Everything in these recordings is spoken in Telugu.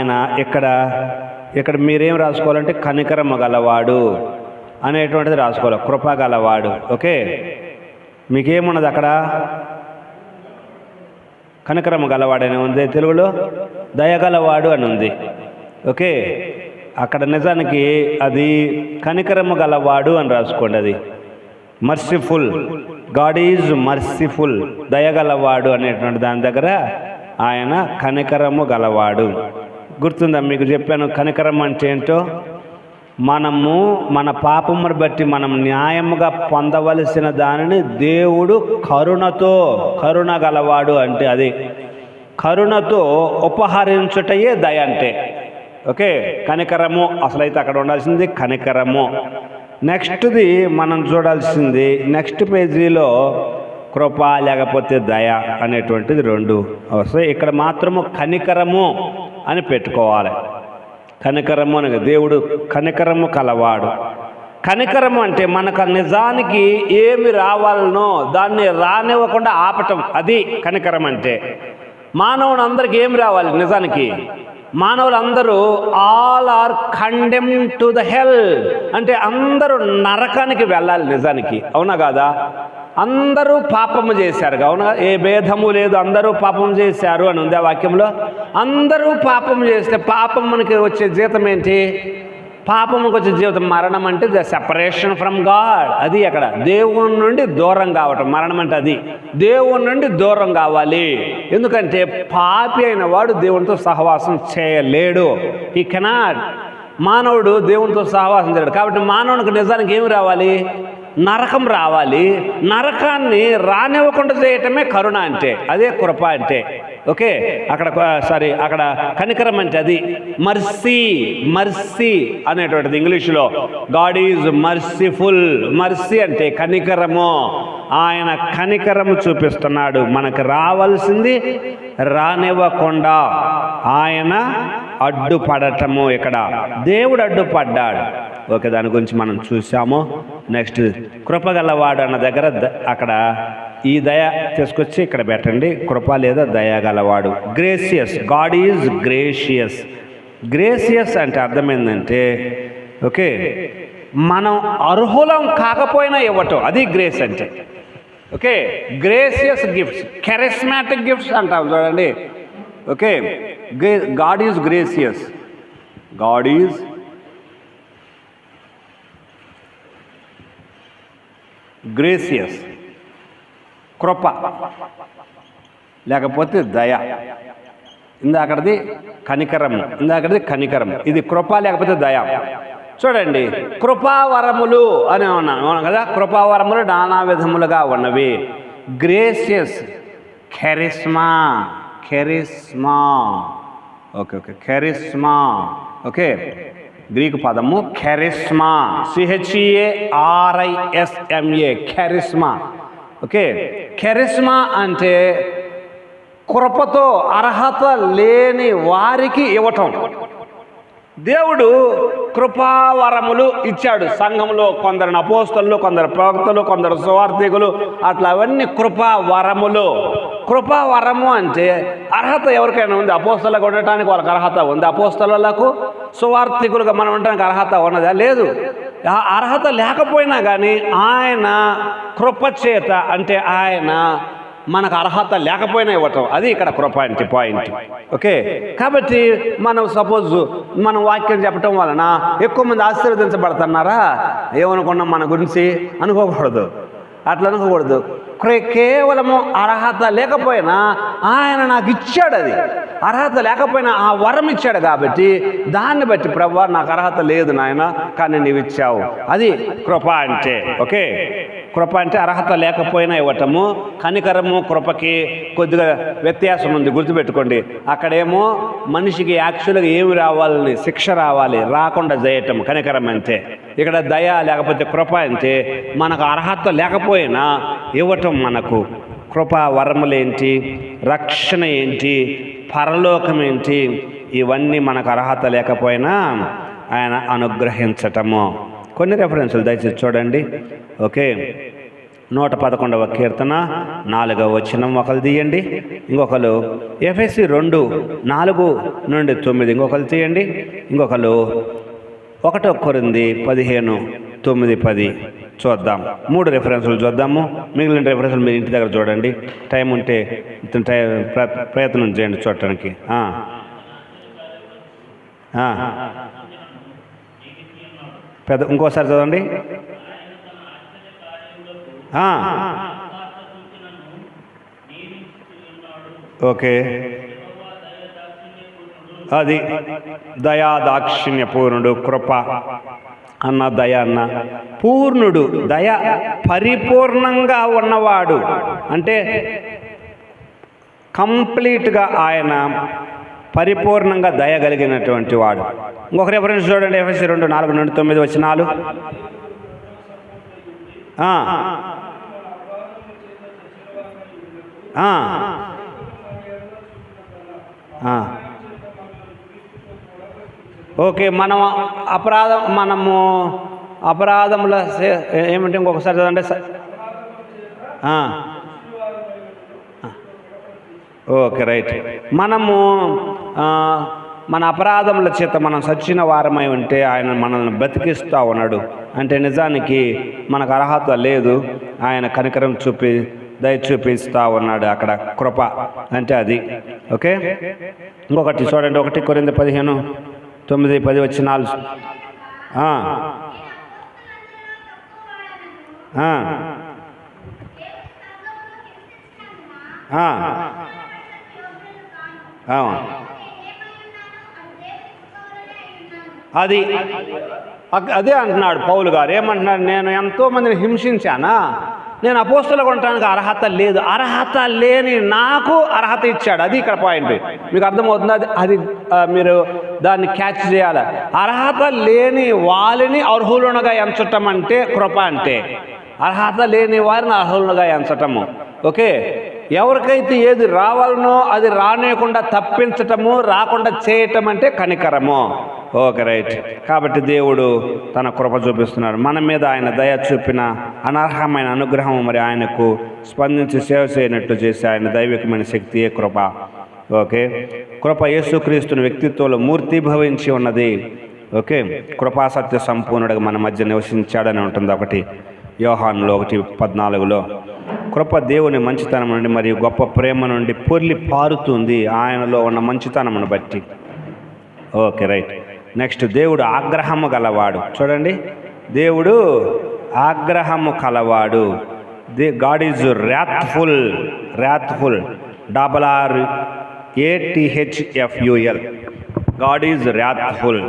ఆయన ఇక్కడ మీరేం రాసుకోవాలంటే కనికరము గలవాడు అనేటువంటిది రాసుకోవాలి, కృప గలవాడు. ఓకే, మీకేమున్నది అక్కడ? కనికరము గలవాడు అని ఉంది తెలుగులో, దయగలవాడు అని ఉంది. ఓకే, అక్కడ నిజానికి అది కనికరము గలవాడు అని రాసుకోండి. అది మర్సిఫుల్, గాడ్ ఈజ్ మర్సిఫుల్, దయగలవాడు అనేటువంటి దాని దగ్గర ఆయన కనికరము గలవాడు. గుర్తుందా మీకు చెప్పాను కనికరం అంటే ఏంటో? మనము మన పాపమును బట్టి మనం న్యాయముగా పొందవలసిన దానిని దేవుడు కరుణ గలవాడు అంటే అది కరుణతో ఉపహరించుటయే దయ అంటే. ఓకే, కనికరము అసలైతే అక్కడ ఉండాల్సింది కనికరము. నెక్స్ట్ది మనం చూడాల్సింది నెక్స్ట్ పేజీలో కృప లేకపోతే దయ అనేటువంటిది రెండు వస్తాయి. ఇక్కడ మాత్రము కనికరము అని పెట్టుకోవాలి. కనికరము అని, దేవుడు కనికరము కలవాడు. కనికరము అంటే మనకు నిజానికి ఏమి రావాలనో దాన్ని రానివ్వకుండా ఆపటం, అది కనికరం అంటే. మానవుని అందరికి ఏమి రావాలి? నిజానికి మానవులందరూ all are condemn to the hell అంటే అందరూ నరకానికి వెళ్ళాలి నిజానికి, అవునా కాదా? అందరూ పాపము చేశారు, అవునా? ఏ భేదము లేదు, అందరూ పాపం చేశారు అని ఉంది ఆ వాక్యంలో. అందరూ పాపం చేస్తే పాపమునికి వచ్చే జీతం ఏంటి? పాపమునికి వచ్చే జీవితం మరణం అంటే ద సెపరేషన్ ఫ్రమ్ గాడ్. అది అక్కడ దేవుని నుండి దూరం కావటం. మరణం అంటే అది దేవుని నుండి దూరం కావాలి. ఎందుకంటే పాపి అయిన వాడు దేవునితో సహవాసం చేయలేడు. ఈ కెనాట్. మానవుడు దేవునితో సహవాసం చేయడు. కాబట్టి మానవునికి నిజానికి ఏమి రావాలి? నరకం రావాలి. నరకాన్ని రానివ్వకుండా చేయటమే కరుణ అంటే, అదే కృప అంటే. ఓకే, అక్కడ కనికరం అంటే అది మర్సీ అనేటువంటిది ఇంగ్లీష్లో. God is merciful. మర్సీ అంటే కనికరము. ఆయన కనికరము చూపిస్తున్నాడు. మనకు రావాల్సింది రానివ్వకుండా ఆయన అడ్డుపడటము. ఇక్కడ దేవుడు అడ్డుపడ్డాడు. ఓకే, దాని గురించి మనం చూసాము. నెక్స్ట్ కృపగలవాడు అన్న దగ్గర అక్కడ ఈ దయ తీసుకొచ్చి ఇక్కడ పెట్టండి, కృప లేదా దయ గలవాడు. Gracious, God is gracious. Gracious అంటే అర్థమైందంటే ఓకే, మనం అర్హులం కాకపోయినా ఇవ్వటం, అది గ్రేస్ అంటే. Okay, gracious gifts, charismatic gifts అంటాం చూడండి. Okay, God is gracious. God is gracious. కృప లేకపోతే దయ. ఇందాకటిది కనికరం, ఇది కృప లేకపోతే దయ. చూడండి, కృపావరములు అని ఉన్నాం కదా. కృపావరములు నానా విధములుగా ఉన్నవి. గ్రేసియస్, కెరిస్మా. ఓకే, కెరిస్మా. ఓకే, గ్రీకు పదము కెరిస్మా, CHEARISMA, కెరిస్మా. ఓకే, కెరిస్మా అంటే కృపతో అర్హత లేని వారికి ఇవ్వటం. దేవుడు కృపావరములు ఇచ్చాడు సంఘంలో. కొందరు అపోస్తలు, కొందరు ప్రవక్తలు, కొందరు సువార్థికులు, అట్లా అవన్నీ కృపావరములు. కృపావరము అంటే అర్హత ఎవరికైనా ఉంది. అపోస్తలకు ఉండటానికి వాళ్ళకి అర్హత ఉంది. అపోస్తలకు, సువార్థికులుగా మనం ఉండటానికి అర్హత ఉన్నదా? లేదు. ఆ అర్హత లేకపోయినా కానీ ఆయన కృపచేత అంటే ఆయన మనకు అర్హత లేకపోయినా ఇవ్వటం, అది ఇక్కడ కృప అంటే పాయింట్. ఓకే, కాబట్టి మనం సపోజ్ మనం వాక్యం చెప్పటం వలన ఎక్కువ మంది ఆశీర్వదించబడుతున్నారా ఏమనుకున్నాం మన గురించి అనుకోకూడదు, అట్లా అనుకోకూడదు. కేవలము అర్హత లేకపోయినా ఆయన నాకు ఇచ్చాడు. అది అర్హత లేకపోయినా ఆ వరం ఇచ్చాడు కాబట్టి దాన్ని బట్టి ప్రభువా నాకు అర్హత లేదు నాయన, కానీ నీవు ఇచ్చావు. అది కృప అంటే. ఓకే, కృప అంటే అర్హత లేకపోయినా ఇవ్వటము. కనికరము కృపకి కొద్దిగా వ్యత్యాసం ఉంది, గుర్తుపెట్టుకోండి. అక్కడేమో మనిషికి యాక్చువల్గా ఏమి రావాలని, శిక్ష రావాలి, రాకుండా చేయటం కనికరం అంటే. ఇక్కడ దయ లేకపోతే కృప అంటే మనకు అర్హత లేకపోయినా ఇవ్వటం. మనకు కృప వరములేంటి, రక్షణ ఏంటి, పరలోకం ఏంటి, ఇవన్నీ మనకు అర్హత లేకపోయినా ఆయన అనుగ్రహించటము. కొన్ని రెఫరెన్సులు దయచేసి చూడండి. ఓకే, 111వ కీర్తన 4వ వచనం ఒకరు తీయండి. ఇంకొకరు ఎఫెసీ 2:4-9 ఇంకొకరు తీయండి. ఇంకొకరు 1 కొరింథీ 15:9-10 చూద్దాం. 3 రెఫరెన్సులు చూద్దాము. మిగిలిన రెఫరెన్సులు మీరు ఇంటి దగ్గర చూడండి. టైం ఉంటే ప్రయత్నం చేయండి చూడటానికి. ఇంకోసారి చదవండి. ఓకే, అది దయాదాక్షిణ్య పూర్ణుడు, కృప అన్న దయ అన్న పూర్ణుడు, దయ పరిపూర్ణంగా ఉన్నవాడు అంటే కంప్లీట్గా ఆయన పరిపూర్ణంగా దయ కలిగినటువంటి వాడు. ఇంకొక రెఫరెన్స్ చూడండి. ఎఫెసీ 2:4-9 వచనాలు. ఓకే, మనము అపరాధముల ఏమంటే ఇంకొకసారి చదవండి. Okay, right. మనము మన అపరాధముల చేత మనం సచ్చిన వారమై ఉంటే ఆయన మనల్ని బ్రతికిస్తూ ఉన్నాడు. అంటే నిజానికి మనకు అర్హత లేదు, ఆయన కనికరం దయ చూపిస్తూ ఉన్నాడు. అక్కడ కృప అంటే అది. ఓకే, ఇంకొకటి చూడండి. 1 కొరింథీ 15:9-10 వచనాలు. అదే అంటున్నాడు పౌలు గారు. ఏమంటున్నాడు? నేను ఎంతోమందిని హింసించానా, నేను అపోస్తలుగా ఉండటానికి అర్హత లేదు, అర్హత లేని నాకు అర్హత ఇచ్చాడు. అది ఇక్కడ పాయింట్. మీకు అర్థమవుతుంది? అది మీరు దాన్ని క్యాచ్ చేయాలి. అర్హత లేని వాళ్ళని అర్హులుగా ఎంచటం అంటే కృప. అంటే అర్హత లేని వారిని అర్హులుగా ఎంచటము. ఓకే, ఎవరికైతే ఏది రావాలనో అది రానేయకుండా తప్పించటము, రాకుండా చేయటం అంటే కనికరము. Okay, right. కాబట్టి దేవుడు తన కృప చూపిస్తున్నాడు మన మీద. ఆయన దయ చూపిన అనర్హమైన అనుగ్రహం మరి ఆయనకు స్పందించి సేవ చేయనట్టు చేసి ఆయన దైవికమైన శక్తియే కృప. ఓకే, కృప యేసుక్రీస్తుని వ్యక్తిత్వంలో మూర్తిభవించి ఉన్నది. ఓకే, కృపాసత్య సంపూర్ణుడిగా మన మధ్య నివసించాడని ఉంటుంది. 1 యోహానులో 1:14 కృప దేవుని మంచితనం నుండి మరియు గొప్ప ప్రేమ నుండి పొర్లి పారుతుంది ఆయనలో ఉన్న మంచితనమును బట్టి. Okay, right. నెక్స్ట్, దేవుడు ఆగ్రహము గలవాడు. చూడండి, దేవుడు ఆగ్రహము కలవాడు. God is wrathful. RATHFUL. God is wrathful.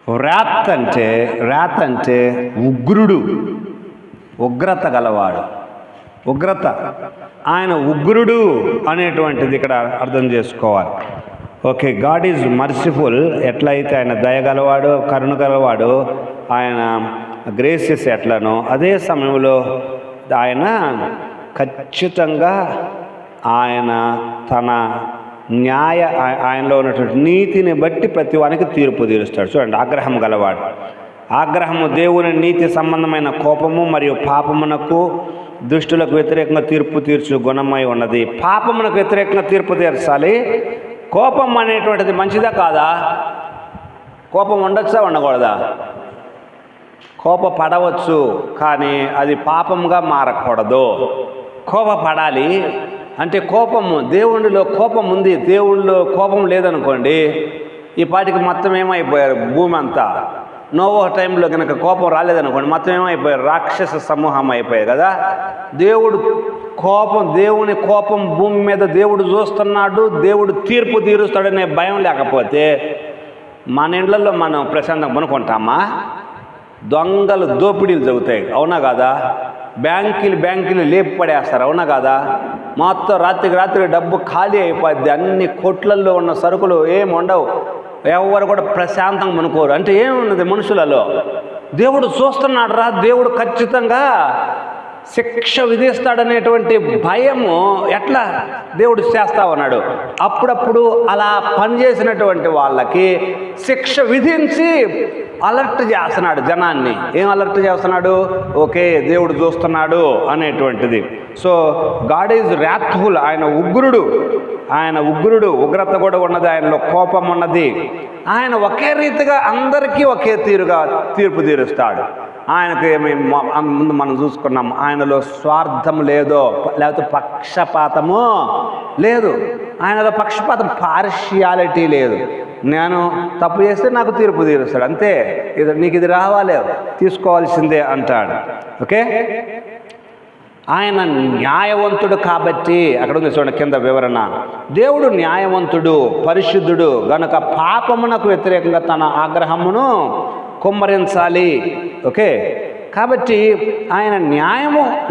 Wrath అంటే ఉగ్రుడు, ఉగ్రత గలవాడు. ఉగ్రత, ఆయన ఉగ్రుడు అనేటువంటిది ఇక్కడ అర్థం చేసుకోవాలి. Okay, God is merciful. ఎట్లయితే ఆయన దయగలవాడు, కరుణ గలవాడు, ఆయన గ్రేసియస్ ఎట్లనో అదే సమయంలో ఆయన ఖచ్చితంగా ఆయన తన ఆయనలో ఉన్నటువంటి నీతిని బట్టి ప్రతి వానికి తీర్పు తీరుస్తాడు. చూడండి, ఆగ్రహం గలవాడు. ఆగ్రహము దేవుని నీతి సంబంధమైన కోపము మరియు పాపమునకు, దుష్టులకు వ్యతిరేకంగా తీర్పు తీర్చు గుణమై ఉన్నది. పాపమునకు వ్యతిరేకంగా తీర్పు తీర్చాలి. కోపం అనేటువంటిది మంచిదా కాదా? కోపం ఉండొచ్చా, ఉండకూడదా? కోపపడవచ్చు, కానీ అది పాపంగా మారకూడదు. కోపపడాలి. అంటే కోపము, దేవుడిలో కోపం ఉంది, దేవుడిలో కోపం లేదనుకోండి, ఈ పాటికి మొత్తం ఏమైపోయారు? భూమి అంతా నోవహు టైంలో కనుక కోపం రాలేదనుకోండి, మొత్తం ఏమైపోయారు? రాక్షస సమూహం అయిపోయాయి కదా. దేవుని కోపం భూమి మీద దేవుడు చూస్తున్నాడు, దేవుడు తీర్పు తీరుస్తాడనే భయం లేకపోతే మన ఇళ్లలో మనం ప్రశాంతంగా పనుకుంటామా? దొంగలు దోపిడీలు జరుగుతాయి, అవునా కాదా? బ్యాంకులు లేపి పడేస్తారు, అవునా కాదా? మొత్తం రాత్రికి డబ్బు ఖాళీ అయిపోద్ది. అన్ని కొట్లల్లో ఉన్న సరుకులు ఏమి ఉండవు. ఎవరు కూడా ప్రశాంతంగా అనుకోరు. అంటే ఏమున్నది మనుషులలో? దేవుడు చూస్తున్నాడు రా. దేవుడు ఖచ్చితంగా శిక్ష విధిస్తాడనేటువంటి భయము ఎట్లా దేవుడు చేస్తా ఉన్నాడు. అప్పుడప్పుడు అలా పనిచేసినటువంటి వాళ్ళకి శిక్ష విధించి అలర్ట్ చేస్తున్నాడు జనాన్ని. ఏం అలర్ట్ చేస్తున్నాడు? ఓకే, దేవుడు చూస్తున్నాడు అనేటువంటిది. So God is wrathful. ఆయన ఉగ్రుడు, ఉగ్రత కూడా ఉన్నది, ఆయనలో కోపం ఉన్నది. ఆయన ఒకే రీతిగా అందరికీ ఒకే తీరుగా తీర్పు తీరుస్తాడు. ఆయనకు ముందు మనం చూసుకున్నాం, ఆయనలో స్వార్థం లేకపోతే పక్షపాతము లేదు. ఆయనలో పక్షపాతం, పార్షియాలిటీ లేదు. నేను తప్పు చేస్తే నాకు తీర్పు తీరుస్తాడు, అంతే. నీకు ఇది రావాలి, తీసుకోవాల్సిందే అంటాడు. ఓకే, ఆయన న్యాయవంతుడు కాబట్టి, అక్కడ ఉంది చూడండి కింద వివరణ. దేవుడు న్యాయవంతుడు, పరిశుద్ధుడు గనుక పాపమునకు వ్యతిరేకంగా తన ఆగ్రహమును కుమ్మరించాలి. ఓకే, కాబట్టి ఆయన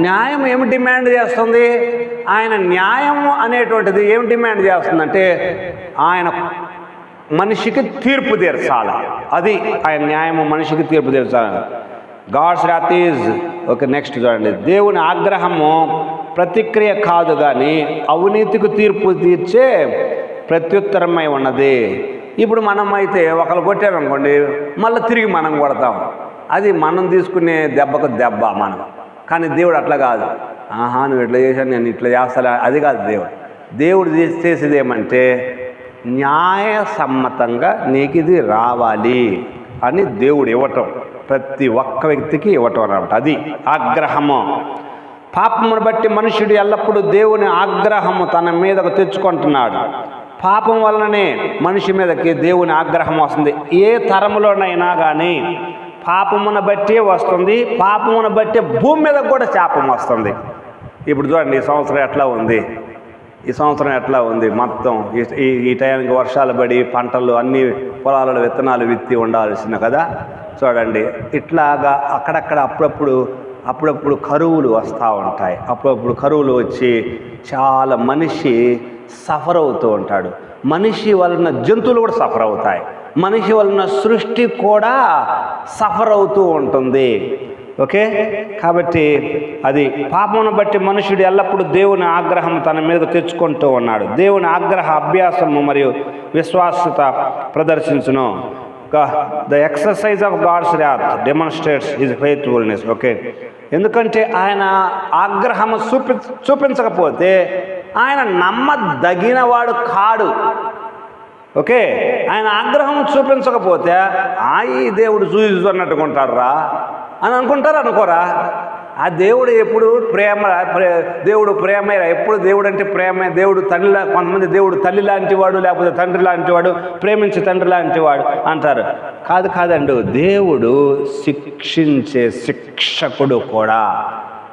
న్యాయం ఏమి డిమాండ్ చేస్తుంది? ఆయన న్యాయము అనేటువంటిది ఏమి డిమాండ్ చేస్తుందంటే ఆయన మనిషికి తీర్పు తీర్చాలి. అది ఆయన న్యాయము, మనిషికి తీర్పు తీర్చాలి. God's wrath is okay. Next చూడండి, దేవుని ఆగ్రహము ప్రతిక్రియ కాదు కానీ అవినీతికి తీర్పు తీర్చే ప్రత్యుత్తరమై ఉన్నది. ఇప్పుడు మనం అయితే ఒకరు కొట్టామనుకోండి, మళ్ళీ తిరిగి మనం కొడతాం. అది మనం తీసుకునే దెబ్బకు దెబ్బ మనం. కానీ దేవుడు అట్లా కాదు. నువ్వు ఇట్లా చేశాను, నేను ఇట్లా చేస్తా, అది కాదు దేవుడు చేసేది ఏమంటే న్యాయసమ్మతంగా నీకు ఇది రావాలి అని దేవుడు ఇవ్వటం, ప్రతి ఒక్క వ్యక్తికి ఇవ్వటం అన్నమాట. అది ఆగ్రహము. పాపమును బట్టి మనుషుడు ఎల్లప్పుడూ దేవుని ఆగ్రహము తన మీదకు తెచ్చుకుంటున్నాడు. పాపం వలననే మనిషి మీదకి దేవుని ఆగ్రహం వస్తుంది. ఏ తరములోనైనా కానీ పాపమును బట్టే వస్తుంది. పాపమును బట్టే భూమి మీద కూడా శాపం వస్తుంది. ఇప్పుడు చూడండి, ఈ సంవత్సరం ఎట్లా ఉంది మొత్తం. ఈ టైంకి వర్షాలు పడి పంటలు అన్ని పొలాలలో విత్తనాలు విత్తి ఉండాల్సిన కదా. చూడండి, ఇట్లాగా అక్కడక్కడ అప్పుడప్పుడు కరువులు వస్తూ ఉంటాయి. అప్పుడప్పుడు కరువులు వచ్చి చాలా మనిషి సఫర్ అవుతూ ఉంటాడు. మనిషి వలన జంతువులు కూడా సఫర్ అవుతాయి. మనిషి వలన సృష్టి కూడా సఫర్ అవుతూ ఉంటుంది. ఓకే, కాబట్టి అది పాపమును బట్టి మనుషుడు ఎల్లప్పుడూ దేవుని ఆగ్రహం తన మీద తెచ్చుకుంటూ ఉన్నాడు. దేవుని ఆగ్రహ అభ్యాసము మరియు విశ్వాసత ప్రదర్శించును. The exercise of God's wrath demonstrates his faithfulness. Okay, ఎందుకంటే ఆయన ఆగ్రహం చూపించకపోతే ఆయన నమ్మదగినవాడు కాడు. ఓకే, ఆయన ఆగ్రహం చూపించకపోతే ఈ దేవుడు చూస్తున్నట్టుకుంటారా అని అనుకోరా? ఆ దేవుడు ఎప్పుడు దేవుడు ప్రేమ. ఎప్పుడు దేవుడు అంటే ప్రేమ. దేవుడు తండ్రి, కొంతమంది దేవుడు తల్లి లాంటి వాడు, లేకపోతే తండ్రి లాంటి వాడు, ప్రేమించే తండ్రి లాంటి వాడు అంటారు. కాదండి, దేవుడు శిక్షించే శిక్షకుడు కూడా.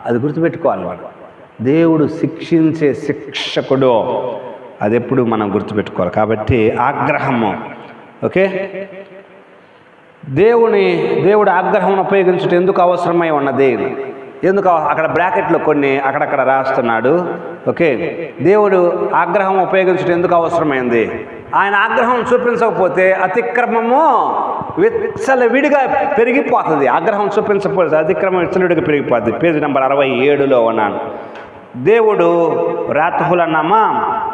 అది గుర్తుపెట్టుకోవాలి మనం. దేవుడు శిక్షించే శిక్షకుడు, అది ఎప్పుడు మనం గుర్తుపెట్టుకోవాలి. కాబట్టి ఆగ్రహము. ఓకే, దేవుడు ఆగ్రహం ఉపయోగించుట ఎందుకు అవసరమై ఉన్నది? ఎందుకు అక్కడ బ్రాకెట్లో కొన్ని అక్కడక్కడ రాస్తున్నాడు. ఓకే, దేవుడు ఆగ్రహం ఉపయోగించుట ఎందుకు అవసరమైంది? ఆయన ఆగ్రహం చూపించకపోతే అతిక్రమము విచ్చలవిడిగా పెరిగిపోతుంది. ఆగ్రహం చూపించకపోతే అతిక్రమం విచ్చలవిడిగా పెరిగిపోతుంది. పేజీ నెంబర్ 67లో ఉన్నాను. దేవుడు రాత్ఫుల్ అన్నామా,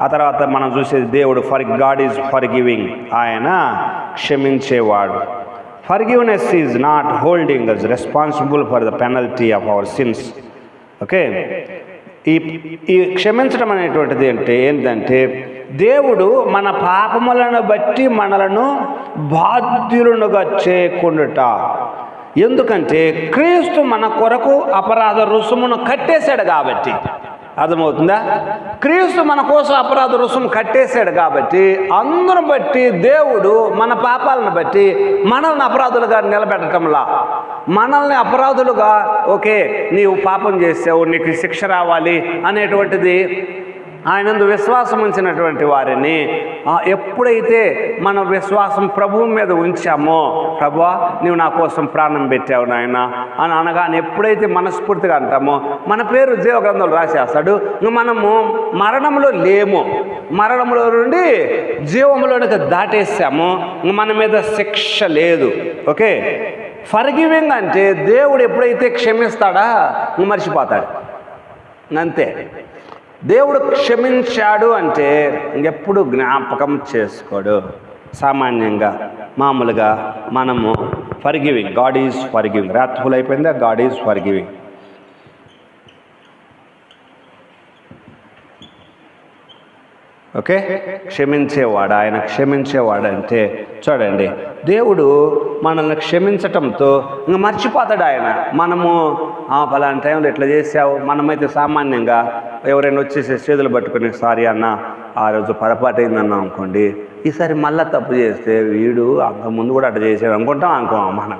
ఆ తర్వాత మనం చూసేది దేవుడు గాడ్ ఈజ్ ఫర్గివింగ్. ఆయన క్షమించేవాడు. Forgiveness is not holding us responsible for the penalty of our sins. Okay, ఈ క్షమించడం అనేటువంటిది ఏంటంటే దేవుడు మన పాపములను బట్టి మనలను బాధ్యులుగా చేయకుండుట. ఎందుకంటే క్రీస్తు మన కొరకు అపరాధ రుసుమును కట్టేశాడు కాబట్టి. అర్థమవుతుందా? క్రీస్తు మన కోసం అపరాధ రుసుము కట్టేశాడు కాబట్టి అందును బట్టి దేవుడు మన పాపాలను బట్టి మనల్ని అపరాధులుగా నిలబెట్టడంలా, మనల్ని అపరాధులుగా ఓకే నీవు పాపం చేసావు, నీకు శిక్ష రావాలి అనేటువంటిది ఆయనందు విశ్వాసం ఉంచినటువంటి వారిని ఎప్పుడైతే మన విశ్వాసం ప్రభువు మీద ఉంచామో, ప్రభువా నీవు నా కోసం ప్రాణం పెట్టావు నాయన అని అనగానే ఎప్పుడైతే మనస్ఫూర్తిగా అంటామో మన పేరు జీవ గ్రంథంలో రాసేస్తాడు. మనము మరణంలో లేము, మరణంలో నుండి జీవంలోనికి దాటేసాము, మన మీద శిక్ష లేదు. ఓకే, ఫర్గివింగ్ అంటే దేవుడు ఎప్పుడైతే క్షమిస్తాడా మర్చిపోతాడు, అంతే. దేవుడు క్షమించాడు అంటే ఇంకెప్పుడు జ్ఞాపకం చేసుకోడు. సామాన్యంగా మామూలుగా మనము ఫర్గివింగ్, గాడ్ ఈజ్ ఫర్గివింగ్, రాత్ఫుల్ అయిపోయిందా, గాడ్ ఈజ్ ఫర్గివింగ్. ఓకే, క్షమించేవాడు, ఆయన క్షమించేవాడు అంటే చూడండి, దేవుడు మనల్ని క్షమించటంతో ఇంకా మర్చిపోతాడు ఆయన. మనము పలానా టైంలో ఇట్లా చేసావు, మనమైతే సామాన్యంగా ఎవరైనా వచ్చేసి చేతులు పట్టుకుని సారీ అన్న ఆ రోజు పొరపాటు అయిందన్నాం అనుకోండి, ఈసారి మళ్ళీ తప్పు చేస్తే వీడు అంతకుముందు కూడా అట్లా చేసాడు అనుకుంటాం మనం.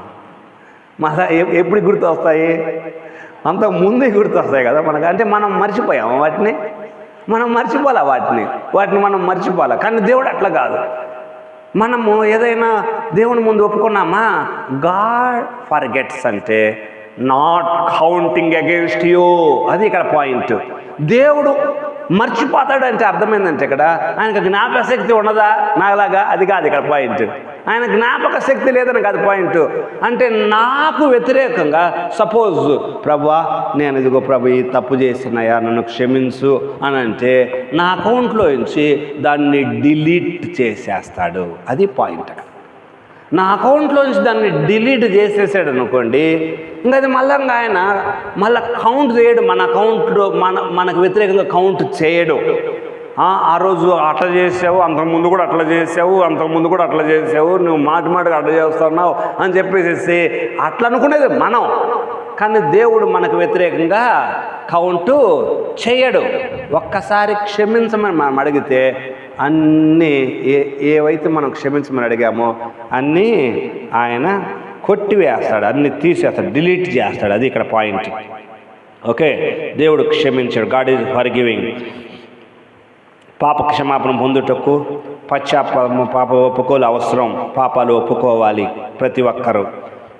మళ్ళీ ఎప్పుడు గుర్తు వస్తాయి? అంతకు ముందే గుర్తు వస్తాయి కదా మనకు. అంటే మనం మర్చిపోయాము వాటిని, మనం మర్చిపోలే వాటిని మనం మర్చిపోలే. కానీ దేవుడు అట్లా కాదు. మనము ఏదైనా దేవుని ముందు ఒప్పుకున్నామా, గాడ్ ఫర్గెట్స్ అంటే నాట్ కౌంటింగ్ అగేన్స్ట్ యూ, అది ఇక్కడ పాయింట్. దేవుడు మర్చిపోతాడు అంటే అర్థమైందంటే ఇక్కడ ఆయనకు జ్ఞాపక శక్తి ఉండదా నాలాగా, అది కాదు ఇక్కడ పాయింట్. ఆయన జ్ఞాపక శక్తి లేదని కాదు పాయింట్. అంటే నాకు వ్యతిరేకంగా సపోజ్ ప్రభువా నేను ఇదిగో ప్రభు ఈ తప్పు చేసినాయా నన్ను క్షమించు అని అంటే నా అకౌంట్లో నుంచి దాన్ని డిలీట్ చేసేస్తాడు, అది పాయింట్. నా అకౌంట్లో నుంచి దాన్ని డిలీట్ చేసేసాడు అనుకోండి, ఇంకా అది ఆయన మళ్ళీ కౌంట్ చేయడు. మన అకౌంట్లో మనకు వ్యతిరేకంగా కౌంట్ చేయడు. ఆ రోజు అట్లా చేసావు, అంతకుముందు కూడా అట్లా చేసావు, అంతకుముందు కూడా అట్లా చేసావు, నువ్వు మాటిగా అట్లా చేస్తున్నావు అని చెప్పేసి అట్లా అనుకునేది మనం. కానీ దేవుడు మనకు వ్యతిరేకంగా కౌంటు చేయడు. ఒక్కసారి క్షమించమని మనం అడిగితే అన్నీ ఏవైతే మనం క్షమించమని అడిగామో అన్నీ ఆయన కొట్టివేస్తాడు, అన్నీ తీసేస్తాడు, డిలీట్ చేస్తాడు, అది ఇక్కడ పాయింట్. ఓకే, దేవుడు క్షమించాడు, గాడ్ ఈజ్ ఫర్గివింగ్. పాప క్షమాపణ పొందుటకు పాప ఒప్పుకోలు అవసరం, పాపాలు ఒప్పుకోవాలి ప్రతి ఒక్కరూ.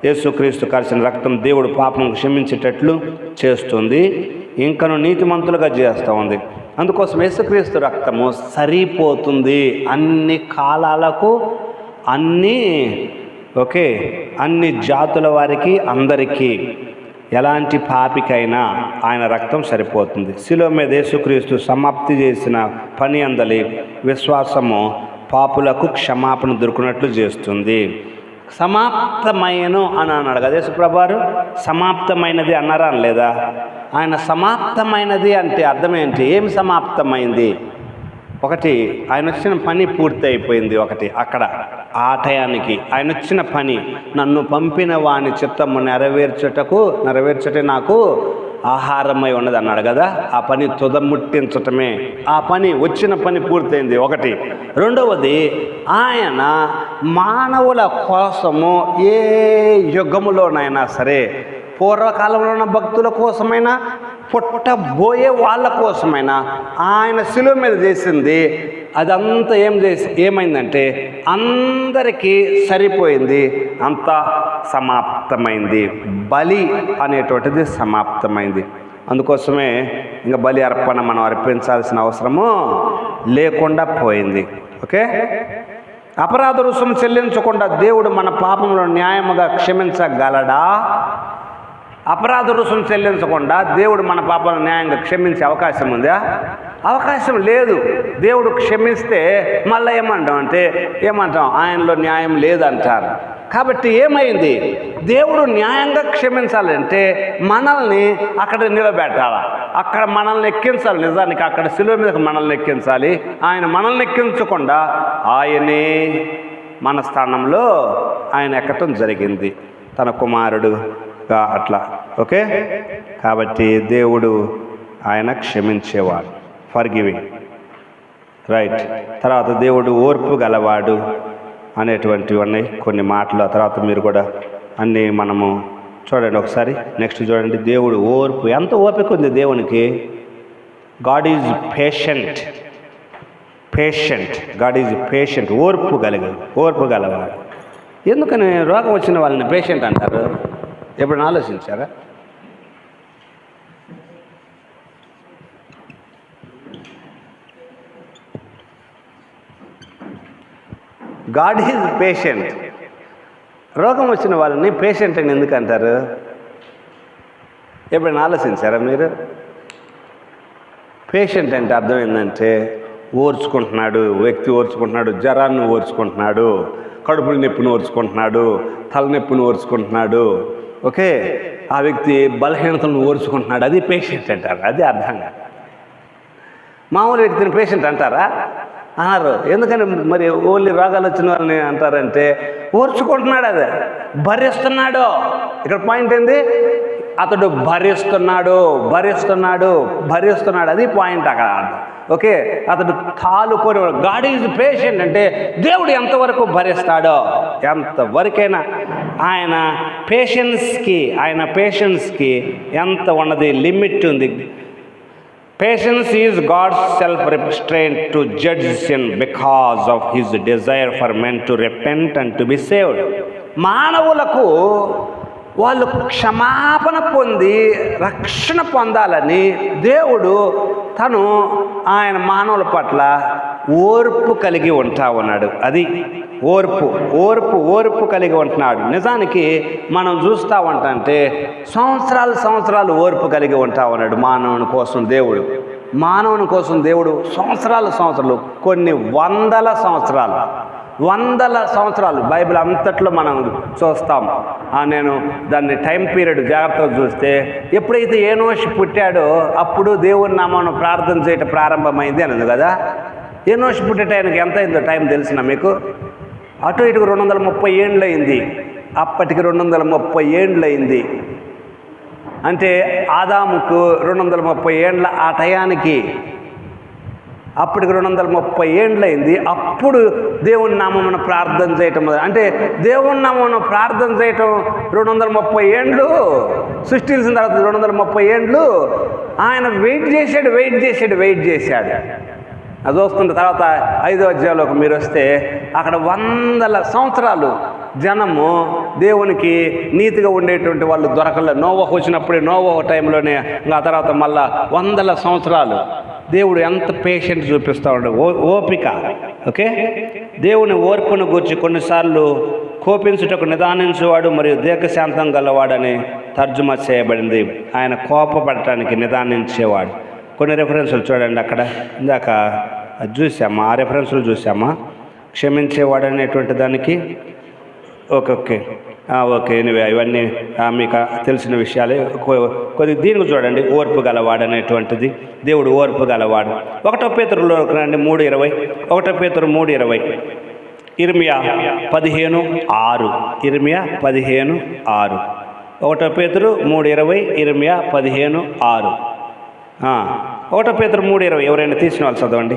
యేసుక్రీస్తు కలిసిన రక్తం దేవుడు పాపం క్షమించేటట్లు చేస్తుంది, ఇంకను నీతిమంతులుగా చేస్తూ ఉంది. అందుకోసం యేసుక్రీస్తు రక్తము సరిపోతుంది అన్ని కాలాలకు, అన్ని జాతుల వారికి, అందరికీ, ఎలాంటి పాపికైనా ఆయన రక్తం సరిపోతుంది. శిలువ మీద యేసుక్రీస్తు సమాప్తి చేసిన పని అందలి విశ్వాసము పాపులకు క్షమాపణ దొరికినట్లు చేస్తుంది. సమాప్తమైనను అని అన్నాడు కదా యేసుప్రభువారు, సమాప్తమైనది అన్నారా అనలేదా? ఆయన సమాప్తమైనది అంటే అర్థం ఏంటి? ఏమి సమాప్తమైంది? ఒకటి ఆయన వచ్చిన పని పూర్తి అయిపోయింది. ఒకటి అక్కడ ఆ టయానికి ఆయన వచ్చిన పని, నన్ను పంపిన వాని చిత్తము నెరవేర్చటే నాకు ఆహారమై ఉన్నది అన్నాడు కదా. ఆ పని తుదముట్టించటమే, ఆ పని వచ్చిన పని పూర్తయింది ఒకటి. రెండవది ఆయన మానవుల కోసము ఏ యుగములోనైనా సరే, పూర్వకాలంలో ఉన్న భక్తుల కోసమైనా పుట్టబోయే వాళ్ళ కోసమైనా ఆయన శిలువ మీద చేసింది అదంతా ఏమైందంటే అందరికీ సరిపోయింది, అంతా సమాప్తమైంది. బలి అనేటువంటిది సమాప్తమైంది. అందుకోసమే ఇంకా బలి అర్పణ మనం అర్పించాల్సిన అవసరము లేకుండా పోయింది. ఓకే, అపరాధ రుసుము చెల్లించకుండా దేవుడు మన పాపంలో న్యాయముగా క్షమించగలడా? అపరాధ రుసుము చెల్లించకుండా దేవుడు మన పాపాలను న్యాయంగా క్షమించే అవకాశం ఉందా? అవకాశం లేదు. దేవుడు క్షమిస్తే మళ్ళీ ఏమంటాం ఆయనలో న్యాయం లేదంటారు. కాబట్టి ఏమైంది? దేవుడు న్యాయంగా క్షమించాలంటే మనల్ని అక్కడ నిలబెట్టాలి, అక్కడ మనల్ని ఎక్కించాలి. నిజానికి అక్కడ శిలువ మీద మనల్ని ఎక్కించాలి. ఆయన మనల్ని ఎక్కించకుండా ఆయనే మన స్థానంలో ఆయన ఎక్కటం జరిగింది తన కుమారుడుగా అట్లా. ఓకే, కాబట్టి దేవుడు ఆయన క్షమించేవాడు, ఫర్గివింగ్, రైట్. తర్వాత దేవుడు ఓర్పు గలవాడు అనేటువంటివన్నీ కొన్ని మాటలు తర్వాత మీరు కూడా అన్నీ మనము చూడండి ఒకసారి. నెక్స్ట్ చూడండి, దేవుడు ఓర్పు, ఎంత ఓపిక ఉంది దేవునికి. God is patient, God is patient, ఓర్పు గలవాడు. ఎందుకని రోగం వచ్చిన వాళ్ళని పేషెంట్ అంటారు? ఎప్పుడైనా ఆలోచించారా? God is patient. రోగం వచ్చిన వాళ్ళని పేషెంట్ అని ఎందుకు అంటారు? ఎప్పుడైనా ఆలోచించారా మీరు? పేషెంట్ అంటే అర్థం ఏంటంటే ఓర్చుకుంటున్నాడు, వ్యక్తి ఓర్చుకుంటున్నాడు, జ్వరాన్ని ఓర్చుకుంటున్నాడు, కడుపుల నొప్పిని ఓర్చుకుంటున్నాడు, తలనొప్పిని ఓర్చుకుంటున్నాడు. ఓకే, ఆ వ్యక్తి బలహీనతలను ఓర్చుకుంటున్నాడు, అది పేషెంట్ అంటారు. అది అర్థం కాదు. మామూలు వ్యక్తిని పేషెంట్ అంటారా? అన్నారు. ఎందుకని మరి ఓన్లీ రోగాలు వచ్చిన వాళ్ళని అంటారంటే ఓర్చుకుంటున్నాడు, అది భరిస్తున్నాడు. ఇక్కడ పాయింట్ ఏంది? అతడు భరిస్తున్నాడు, అది పాయింట్ అక్కడ. ఓకే, అతడు తాలుకొని, గాడ్ ఈజ్ పేషెంట్ అంటే దేవుడు ఎంతవరకు భరిస్తాడో, ఎంతవరకైనా ఆయన పేషెన్స్కి ఎంత ఉన్నది, లిమిట్ ఉంది. Patience is God's self-restraint to judge sin because of His desire for men to repent and to be saved. మానవులకు వాళ్ళు క్షమాపణ పొంది రక్షణ పొందాలని దేవుడు ఆయన మానవుల పట్ల ఓర్పు కలిగి ఉంటా ఉన్నాడు. అది ఓర్పు కలిగి ఉంటున్నాడు. నిజానికి మనం చూస్తూ ఉంటాంటే సంవత్సరాలు ఓర్పు కలిగి ఉంటా ఉన్నాడు మానవుని కోసం దేవుడు. సంవత్సరాలు కొన్ని వందల సంవత్సరాలు బైబిల్ అంతట్లో మనం చూస్తాం. నేను దాన్ని టైం పీరియడ్ జాగ్రత్తగా చూస్తే ఎప్పుడైతే ఏనోషు పుట్టాడో అప్పుడు దేవుని నామమున ప్రార్థన చేయటం ప్రారంభమైంది అన్నది కదా. ఏనోషు పుట్టేటానికి ఎంత అయిందో టైం తెలిసిన మీకు? అటు ఇటుకు 230 ఏండ్లు అయింది. అప్పటికి 230 ఏండ్లు అయింది అంటే ఆదాముకు 230 ఏండ్ల ఆ టయానికి, అప్పటికి 230 ఏండ్లు అయింది. అప్పుడు దేవుని నామమున ప్రార్థన చేయటం అంటే దేవుని నామమున ప్రార్థన చేయటం 230 ఏండ్లు సృష్టించిన తర్వాత 230 ఏండ్లు ఆయన వెయిట్ చేశాడు. అది వస్తున్న తర్వాత 5వ అధ్యాయంలోకి మీరు వస్తే అక్కడ వందల సంవత్సరాలు జనము దేవునికి నీతిగా ఉండేటువంటి వాళ్ళు దొరకలే. నోవహు వచ్చినప్పుడే, నోవహు టైంలోనే, ఆ తర్వాత మళ్ళా వందల సంవత్సరాలు దేవుడు ఎంత పేషెంట్ చూపిస్తూ ఉంటాడు, ఓపిక. ఓకే, దేవుని ఓర్పును గూర్చి కొన్నిసార్లు కోపించుటకు నిదానించేవాడు మరియు దీర్ఘశాంతం గలవాడని తర్జుమా చేయబడింది. ఆయన కోపపడటానికి నిదానించేవాడు. కొన్ని రెఫరెన్సులు చూడండి అక్కడ, ఇందాక చూసామా, ఆ రెఫరెన్సులు చూసామా, క్షమించేవాడు అనేటువంటి దానికి. ఓకే, ఎనివే ఇవన్నీ మీకు తెలిసిన విషయాలే. కొద్ది దీనికి చూడండి, ఓర్పు గలవాడు అనేటువంటిది. దేవుడు ఓర్పు గలవాడు. 1 పేతురులో రండి, 3:20. 1 పేతురు 3:20. ఇర్మియా 15:6. ఇర్మియా 15:6. 1 పేతురు 3:20. ఇర్మియా 15:6. 1 పేతురు 3:20 ఎవరైనా తీసిన వాళ్ళు చదవండి.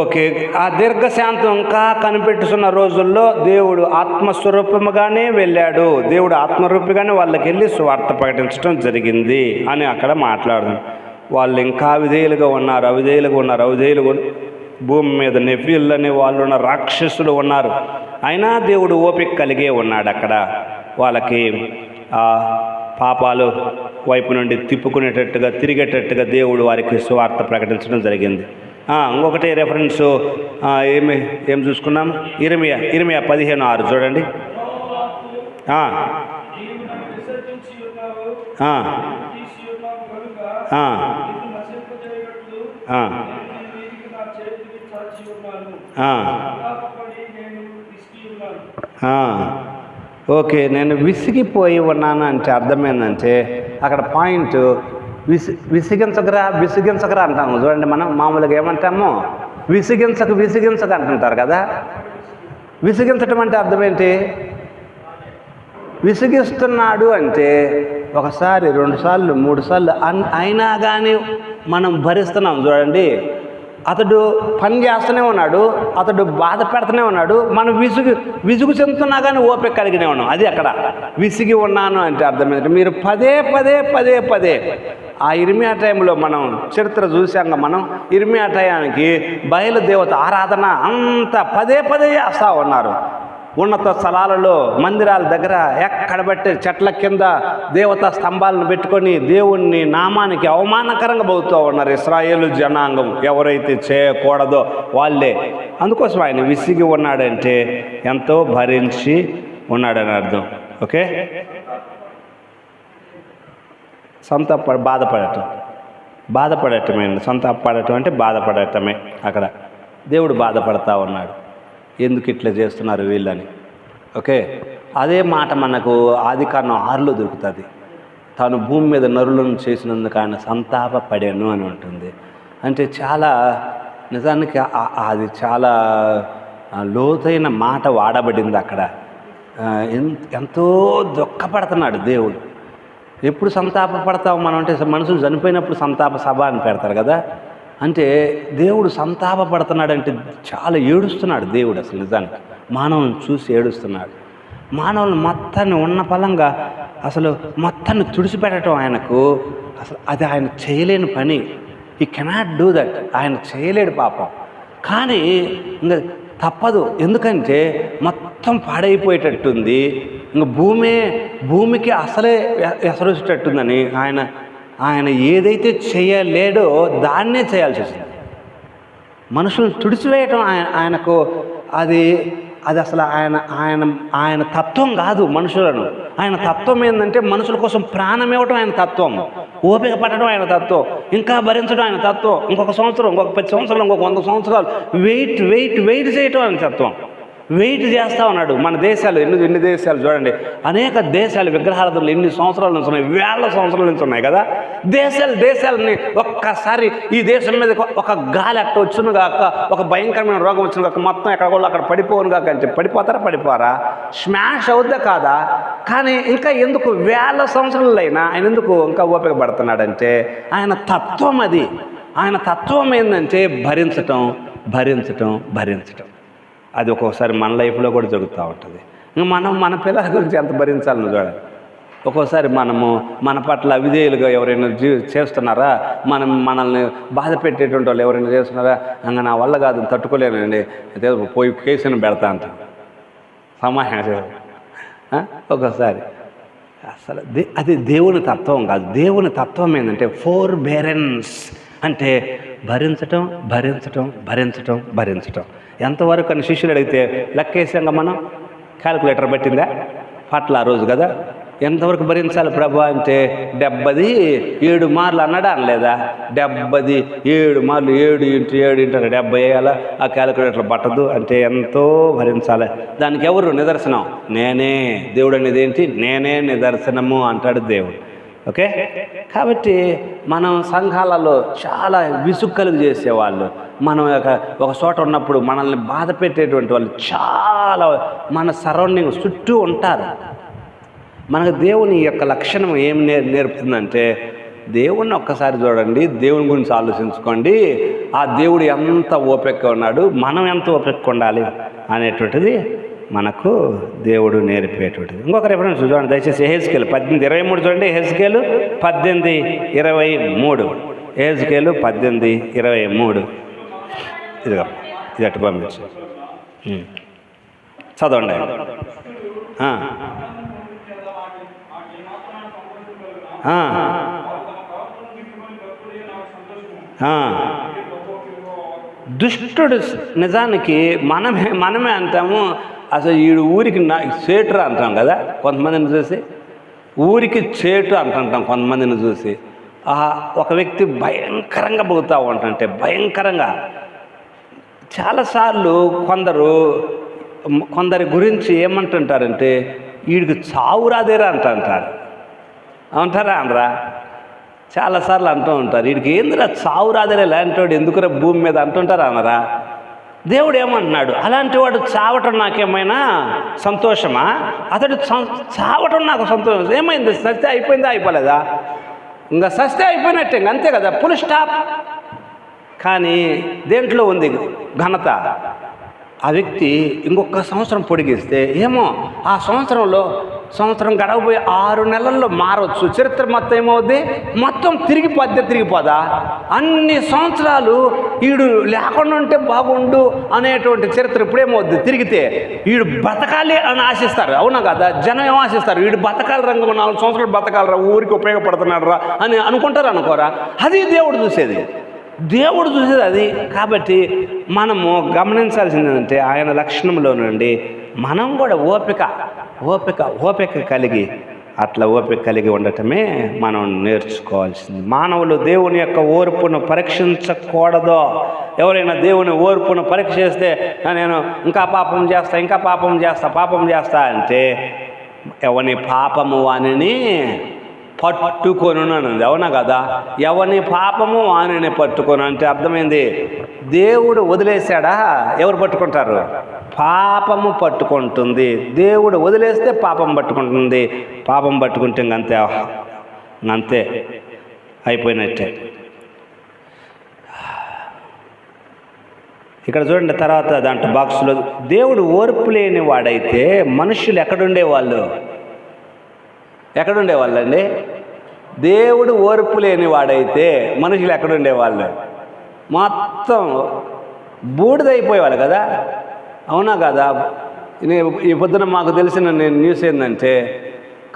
ఓకే, ఆ దీర్ఘశాంతం ఇంకా కనిపెట్టుతున్న రోజుల్లో దేవుడు ఆత్మస్వరూపముగానే వెళ్ళాడు. దేవుడు ఆత్మరూపిగానే వాళ్ళకి వెళ్ళి సువార్త ప్రకటించడం జరిగింది అని అక్కడ మాట్లాడుతుంది. వాళ్ళు ఇంకా అవిధేయులుగా ఉన్నారు. భూమి మీద నెఫీళ్ళు అనే వాళ్ళు ఉన్న రాక్షసులు ఉన్నారు. అయినా దేవుడు ఓపిక కలిగే ఉన్నాడు. అక్కడ వాళ్ళకి పాపాలు వైపు నుండి తిరిగేటట్టుగా దేవుడు వారికి సువార్త ప్రకటించడం జరిగింది. ఇంకొకటి రెఫరెన్సు ఏం చూసుకున్నాం? ఇర్మియా 15:6 చూడండి. ఓకే, నేను విసిగిపోయి ఉన్నాను అంటే అర్థమైందంటే అక్కడ పాయింట్ విసిగించకరా అంటాము చూడండి. మనం మామూలుగా ఏమంటాము, విసిగించక అంటుంటారు కదా. విసిగించటం అంటే అర్థం ఏంటి? విసిగిస్తున్నాడు అంటే ఒకసారి, 2 సార్లు, 3 సార్లు అయినా కానీ మనం భరిస్తున్నాం చూడండి. అతడు పని చేస్తూనే ఉన్నాడు, అతడు బాధ పెడుతూనే ఉన్నాడు, మనం విసుగు చెందుతున్నా కానీ ఓపిక కలిగినే ఉన్నాం. అది అక్కడ విసిగి ఉన్నాను అంటే అర్థమైందంటే మీరు పదే ఆ ఇర్మియా టైంలో మనం చరిత్ర చూసాక మనం ఇర్మియా టయానికి బయలుదేవత ఆరాధన అంతా పదే చేస్తూ ఉన్నారు. ఉన్నత స్థలాలలో మందిరాల దగ్గర ఎక్కడ బట్టి చెట్ల కింద దేవతా స్తంభాలను పెట్టుకొని దేవుణ్ణి నామానికి అవమానకరంగా పోతూ ఉన్నారు ఇశ్రాయేలు జనాంగం. ఎవరైతే చేయకూడదో వాళ్ళే. అందుకోసం ఆయన విసిగి ఉన్నాడంటే ఎంతో భరించి ఉన్నాడని అర్థం. ఓకే, బాధపడటమే. సంతాపడటం అంటే బాధపడటమే. అక్కడ దేవుడు బాధపడతా ఉన్నాడు, ఎందుకు ఇట్లా చేస్తున్నారు వీళ్ళని. ఓకే, అదే మాట మనకు ఆదికాండం 6లో దొరుకుతుంది. తాను భూమి మీద నరులను చేసినందుకు ఆయన సంతాపపడాను అని ఉంటుంది. అంటే చాలా నిజానికి అది చాలా లోతైన మాట వాడబడింది అక్కడ. ఎంతో దుఃఖపడుతున్నాడు దేవుడు. ఎప్పుడు సంతాపపడతాం మనం అంటే మనుషులు చనిపోయినప్పుడు సంతాప సభ అని పెడతారు కదా. అంటే దేవుడు సంతాపపడుతున్నాడంటే చాలా ఏడుస్తున్నాడు దేవుడు. అసలు నిజానికి మానవుని చూసి ఏడుస్తున్నాడు. మానవులు మొత్తాన్ని ఉన్న ఫలంగా అసలు మొత్తాన్ని తుడిచిపెట్టడం ఆయనకు అసలు అది ఆయన చేయలేని పని. ఈ కెనాట్ డూ దట్. ఆయన చేయలేడు పాపం. కానీ ఇంకా తప్పదు, ఎందుకంటే మొత్తం పాడైపోయేటట్టుంది. ఇంకా భూమికి అసలే ఎసరొచ్చేటట్టుందని ఆయన ఏదైతే చేయలేడో దాన్నే చేయాల్సి వస్తుంది. మనుషులను తుడిచివేయటం ఆయనకు అది అసలు ఆయన తత్వం కాదు మనుషులను. ఆయన తత్వం ఏంటంటే మనుషుల కోసం ప్రాణం ఇవ్వటం ఆయన తత్వం, ఓపిక పట్టడం ఆయన తత్వం, ఇంకా భరించడం ఆయన తత్వం. ఇంకొక సంవత్సరం, ఇంకొక 10 సంవత్సరాలు, ఇంకొక 100 సంవత్సరాలు వెయిట్ చేయటం ఆయన తత్వం. వెయిట్ చేస్తూ ఉన్నాడు. మన దేశాలు ఎన్ని దేశాలు చూడండి, అనేక దేశాలు విగ్రహారాధనలు ఎన్ని సంవత్సరాల నుంచి ఉన్నాయి, వేల సంవత్సరాల నుంచి ఉన్నాయి కదా. దేశాలని ఒక్కసారి ఈ దేశం మీద ఒక గాలి అట్ట వచ్చును కాక, ఒక భయంకరమైన రోగం వచ్చిన కాక మొత్తం ఎక్కడ అక్కడ పడిపోను కాక అంటే పడిపోరా? స్మాష్ అవుద్దా కాదా? కానీ ఇంకా ఎందుకు వేల సంవత్సరాలైనా ఆయన ఎందుకు ఇంకా ఓపిక పడుతున్నాడంటే ఆయన తత్వం అది. ఆయన తత్వం ఏంటంటే భరించటం. అది ఒక్కోసారి మన లైఫ్లో కూడా జరుగుతూ ఉంటుంది. మనం మన పిల్లల గురించి ఎంత భరించాలని చూడాలి. ఒక్కోసారి మన పట్ల అవిధేయులుగా ఎవరైనా చేస్తున్నారా, మనల్ని బాధ పెట్టేటువంటి వాళ్ళు ఎవరైనా చేస్తున్నారా, ఇంకా నా వల్ల కాదు, తట్టుకోలేనండి, అదే పోయి కేసుని పెడతా అంటాం సమాహం. ఒక్కోసారి అసలు అది దేవుని తత్వం కాదు. దేవుని తత్వం ఏంటంటే ఫోర్బేరెన్స్ అంటే భరించటం. ఎంతవరకు అని శిష్యులు అడిగితే లెక్కేసాక మనం క్యాలిక్యులేటర్ పట్టిందా పట్ల ఆ రోజు కదా. ఎంతవరకు భరించాలి ప్రభు అంటే 7 మార్లు అన్నాడా అనలేదా? 7 మార్లు 7 × 7 × 70 వేయాలా? ఆ క్యాలిక్యులేటర్ పట్టదు అంటే ఎంతో భరించాలి. దానికి ఎవరు నిదర్శనం? నేనే. దేవుడు అనేది ఏంటి? నేనే నిదర్శనము అంటాడు దేవుడు. ఓకే, కాబట్టి మనం సంఘాలలో చాలా విసుక్కలు చేసేవాళ్ళు, మనం ఒక చోట ఉన్నప్పుడు మనల్ని బాధ పెట్టేటువంటి వాళ్ళు చాలా మన సరౌండింగ్ చుట్టూ ఉంటారు. మనకు దేవుని యొక్క లక్షణం ఏం నేర్పుతుందంటే, దేవుణ్ణి ఒక్కసారి చూడండి, దేవుని గురించి ఆలోచించుకోండి, ఆ దేవుడు ఎంత ఓపికగా ఉన్నాడు, మనం ఎంత ఓపికగా ఉండాలి అనేటువంటిది మనకు దేవుడు నేర్పేటువంటిది. ఇంకొక రిఫరెన్స్ చూడండి దయచేసి. ఎహెజ్కేలు 18:23 చూడండి. ఎహెజ్కేలు 18:23. ఎహెజ్కేలు 18:23. ఇది అటు పంపించు, చదవండి. దుష్టుడు నిజానికి మనమే అంటాము, అసలు ఈడు ఊరికి చేటురా అంటాం కదా కొంతమందిని చూసి, ఊరికి చేటు అంటుంటాం కొంతమందిని చూసి. ఒక వ్యక్తి భయంకరంగా పోతూ ఉంటుంటే భయంకరంగా చాలాసార్లు కొందరి గురించి ఏమంటుంటారంటే వీడికి చావు రాదేరా అంటారు. అంటారా అనరా? చాలాసార్లు అంటూ ఉంటారు, వీడికి ఏందిరా చావు రాదేరా ఇలాంటివాడు ఎందుకురా భూమి మీద అంటుంటారా అనరా? దేవుడు ఏమంటున్నాడు? అలాంటి వాడు చావటం నాకేమైనా సంతోషమా? అతడు చావటం నాకు సంతోషం. ఏమైంది? సస్తే అయిపోయిందా? అయిపోలేదా? ఇంకా సస్తే అయిపోయినట్టే, ఇంక అంతే కదా, ఫుల్ స్టాప్. కానీ దేంట్లో ఉంది ఘనత? ఆ వ్యక్తి ఇంకొక సంవత్సరం పొడిగిస్తే ఏమో ఆ సంవత్సరంలో సంవత్సరం గడవబోయి 6 నెలల్లో మారవచ్చు. చరిత్ర మొత్తం ఏమవుద్ది? మొత్తం తిరిగిపోదా? అన్ని సంవత్సరాలు వీడు లేకుండా ఉంటే బాగుండు అనేటువంటి చరిత్ర ఇప్పుడేమవుద్ది? తిరిగితే వీడు బతకాలి అని ఆశిస్తారు. అవునా కదా? జనం ఏమో ఆశిస్తారు, వీడు బతకాలి రంగం 4 సంవత్సరాలు బతకాలరా, ఊరికి ఉపయోగపడుతున్నాడు రా అని అనుకుంటారు అనుకోరా? అది దేవుడు చూసేది అది. కాబట్టి మనము గమనించాల్సింది ఏంటంటే ఆయన లక్షణంలో నుండి మనం కూడా ఓపిక కలిగి అట్లా ఓపిక కలిగి ఉండటమే మనం నేర్చుకోవాల్సింది. మానవులు దేవుని యొక్క ఓర్పును పరీక్షించకూడదు. ఎవరైనా దేవుని ఓర్పును పరీక్ష చేస్తే నేను ఇంకా పాపం చేస్తా అంటే ఎవని పాపము వానిని పట్టుకొను అన్నది. అవునా కదా? ఎవని పాపము వానిని పట్టుకొను అంటే అర్థమైంది, దేవుడు వదిలేశాడా? ఎవరు పట్టుకుంటారు? పాపము పట్టుకుంటుంది. దేవుడు వదిలేస్తే పాపం పట్టుకుంటుంది. పాపం పట్టుకుంటే అంతే అయిపోయినట్టే. ఇక్కడ చూడండి, తర్వాత దాంట్లో బాక్స్లో దేవుడు ఓర్పు లేని వాడైతే మనుషులు ఎక్కడుండేవాళ్ళండి? దేవుడు ఓర్పు లేని వాడైతే మనుషులు ఎక్కడుండేవాళ్ళు? మొత్తం బూడిదైపోయేవాళ్ళు కదా? అవునా కదా? ఈ పొద్దున మాకు తెలిసిన న్యూస్ ఏంటంటే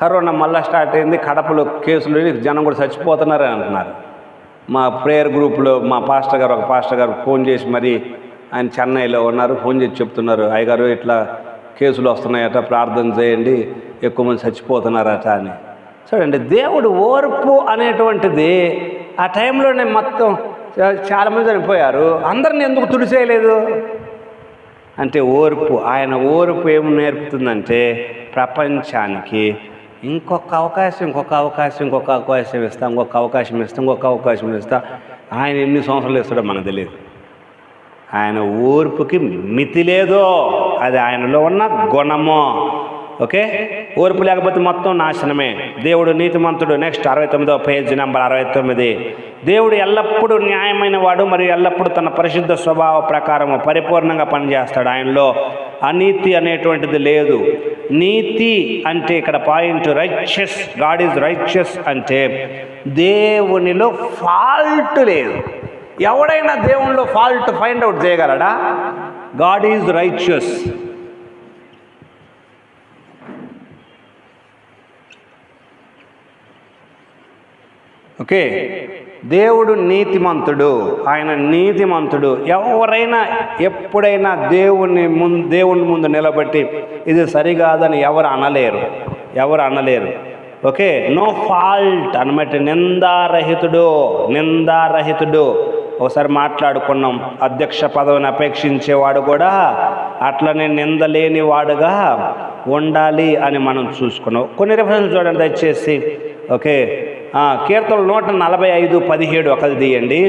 కరోనా మళ్ళీ స్టార్ట్ అయింది, కడపలో కేసులు, జనం కూడా చచ్చిపోతున్నారని అంటున్నారు. మా ప్రేయర్ గ్రూప్లో మా ఒక పాస్టర్ గారు ఫోన్ చేసి మరి, ఆయన చెన్నైలో ఉన్నారు, ఫోన్ చేసి చెప్తున్నారు, అయ్యగారు ఇట్లా కేసులు వస్తున్నాయట, ప్రార్థన చేయండి, ఎక్కువ మంది చచ్చిపోతున్నారట అని. చూడండి, దేవుడు ఓర్పు అనేటువంటిది ఆ టైంలోనే మొత్తం చాలామంది చనిపోయారు, అందరిని ఎందుకు తుడిచేయలేదు అంటే ఆయన ఓర్పు ఏం నేర్పుతుందంటే ప్రపంచానికి ఇంకొక అవకాశం ఇస్తా. ఆయన ఎన్ని సంవత్సరాలు ఇస్తాడో మనకు తెలియదు. ఆయన ఓర్పుకి మితి లేదు, అది ఆయనలో ఉన్న గుణము. ఓకే, ఓర్పు లేకపోతే మొత్తం నాశనమే. దేవుడు నీతిమంతుడు. నెక్స్ట్ 69వ పేజ్ నెంబర్ 69. దేవుడు ఎల్లప్పుడూ న్యాయమైన వాడు మరియు ఎల్లప్పుడూ తన పరిశుద్ధ స్వభావ ప్రకారము పరిపూర్ణంగా పనిచేస్తాడు. ఆయనలో అనీతి అనేటువంటిది లేదు. నీతి అంటే ఇక్కడ point righteous, God is righteous అంటే దేవునిలో ఫాల్ట్ లేదు. ఎవడైనా దేవునిలో ఫాల్ట్ ఫైండ్ అవుట్ చేయగలడా? God is righteous. ఓకే, దేవుడు నీతిమంతుడు, ఆయన నీతిమంతుడు. ఎవరైనా ఎప్పుడైనా దేవుని ముందు నిలబెట్టి ఇది సరికాదని ఎవరు అనలేరు. ఓకే, నో ఫాల్ట్ అన్నమాట. నిందారహితుడు. ఒకసారి మాట్లాడుకున్నాం, అధ్యక్ష పదవిని అపేక్షించేవాడు కూడా అట్లనే నిందలేని వాడుగా ఉండాలి అని మనం చూసుకున్నాం. కొన్ని రిఫరెన్స్ చూడండి దయచేసి. ఓకే, కీర్తనలు 145:17 ఒకరు తీయండి,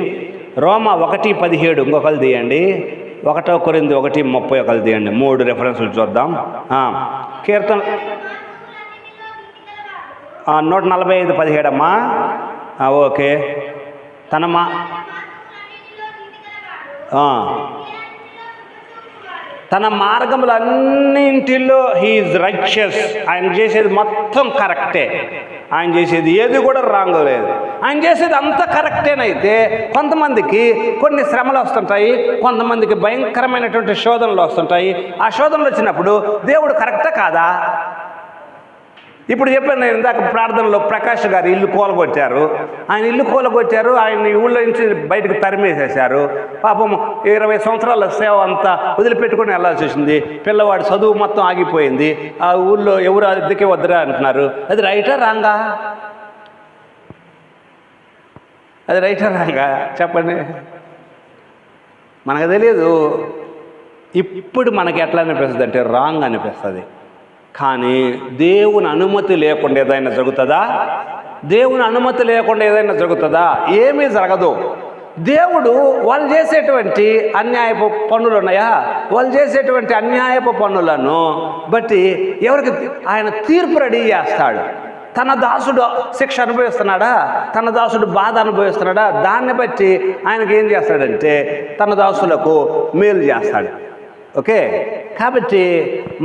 రోమా 1:17 ఇంకొకరు తీయండి, 1 కొరింథీ 1:30 ఒకరు తీయండి. 3 రెఫరెన్సులు చూద్దాం. కీర్తన 145:17 అమ్మా. ఓకే, తన మార్గములన్నింటిలో హీఈస్ రైచియస్. ఆయన చేసేది మొత్తం కరెక్టే, ఆయన చేసేది ఏది కూడా రాంగ్ లేదు. ఆయన చేసేది అంత కరెక్టేనైతే కొంతమందికి కొన్ని శ్రమలు వస్తుంటాయి, కొంతమందికి భయంకరమైనటువంటి శోధనలు వస్తుంటాయి. ఆ శోధనలు వచ్చినప్పుడు దేవుడు కరెక్టా కాదా? ఇప్పుడు చెప్పాను నేను ఇందాక ప్రార్థనలో, ప్రకాష్ గారు ఇల్లు కూలగొట్టారు. ఆయన ఊళ్ళో నుంచి బయటకు తరిమేసేశారు. పాపం 20 సంవత్సరాల సేవ అంతా వదిలిపెట్టుకుని వెళ్ళాల్సి వచ్చింది. పిల్లవాడు చదువు మొత్తం ఆగిపోయింది. ఆ ఊళ్ళో ఎవరు అద్దెకే వద్దురా అంటున్నారు. అది రైటా రాంగా? చెప్పండి, మనకు తెలియదు. ఇప్పుడు మనకి ఎట్లా అనిపిస్తుంది అంటే రాంగ్ అనిపిస్తుంది. కానీ దేవుని అనుమతి లేకుండా ఏదైనా జరుగుతుందా? ఏమీ జరగదు. దేవుడు వాళ్ళు చేసేటువంటి అన్యాయపు పనులు ఉన్నాయా, వాళ్ళు చేసేటువంటి అన్యాయపు పనులను బట్టి ఎవరికి ఆయన తీర్పు రెడీ చేస్తాడు. తన దాసుడు శిక్ష అనుభవిస్తున్నాడా, తన దాసుడు బాధ అనుభవిస్తున్నాడా, దాన్ని బట్టి ఆయనకి ఏం చేస్తాడంటే తన దాసులకు మేలు చేస్తాడు. ఓకే, కాబట్టి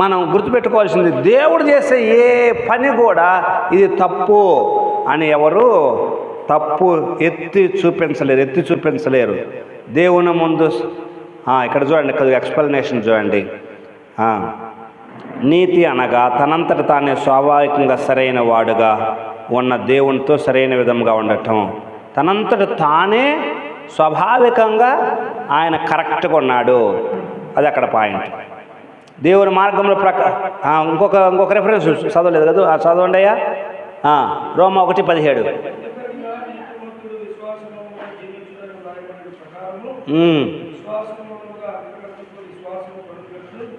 మనం గుర్తుపెట్టుకోవాల్సింది, దేవుడు చేసే ఏ పని కూడా ఇది తప్పు అని ఎవరు తప్పు ఎత్తి చూపించలేరు దేవుని ముందు. ఇక్కడ చూడండి, ఇక్కడ ఎక్స్ప్లెనేషన్ చూడండి. నీతి అనగా తనంతట తానే స్వాభావికంగా సరైన వాడుగా ఉన్న దేవునితో సరైన విధంగా ఉండటం. తనంతట తానే స్వాభావికంగా ఆయన కరెక్ట్గా ఉన్నాడు, అది అక్కడ పాయింట్. దేవుని మార్గంలో ఇంకొక రెఫరెన్స్ చదవలేదు కదా, చదవండి అయ్యా. రోమా 1:17.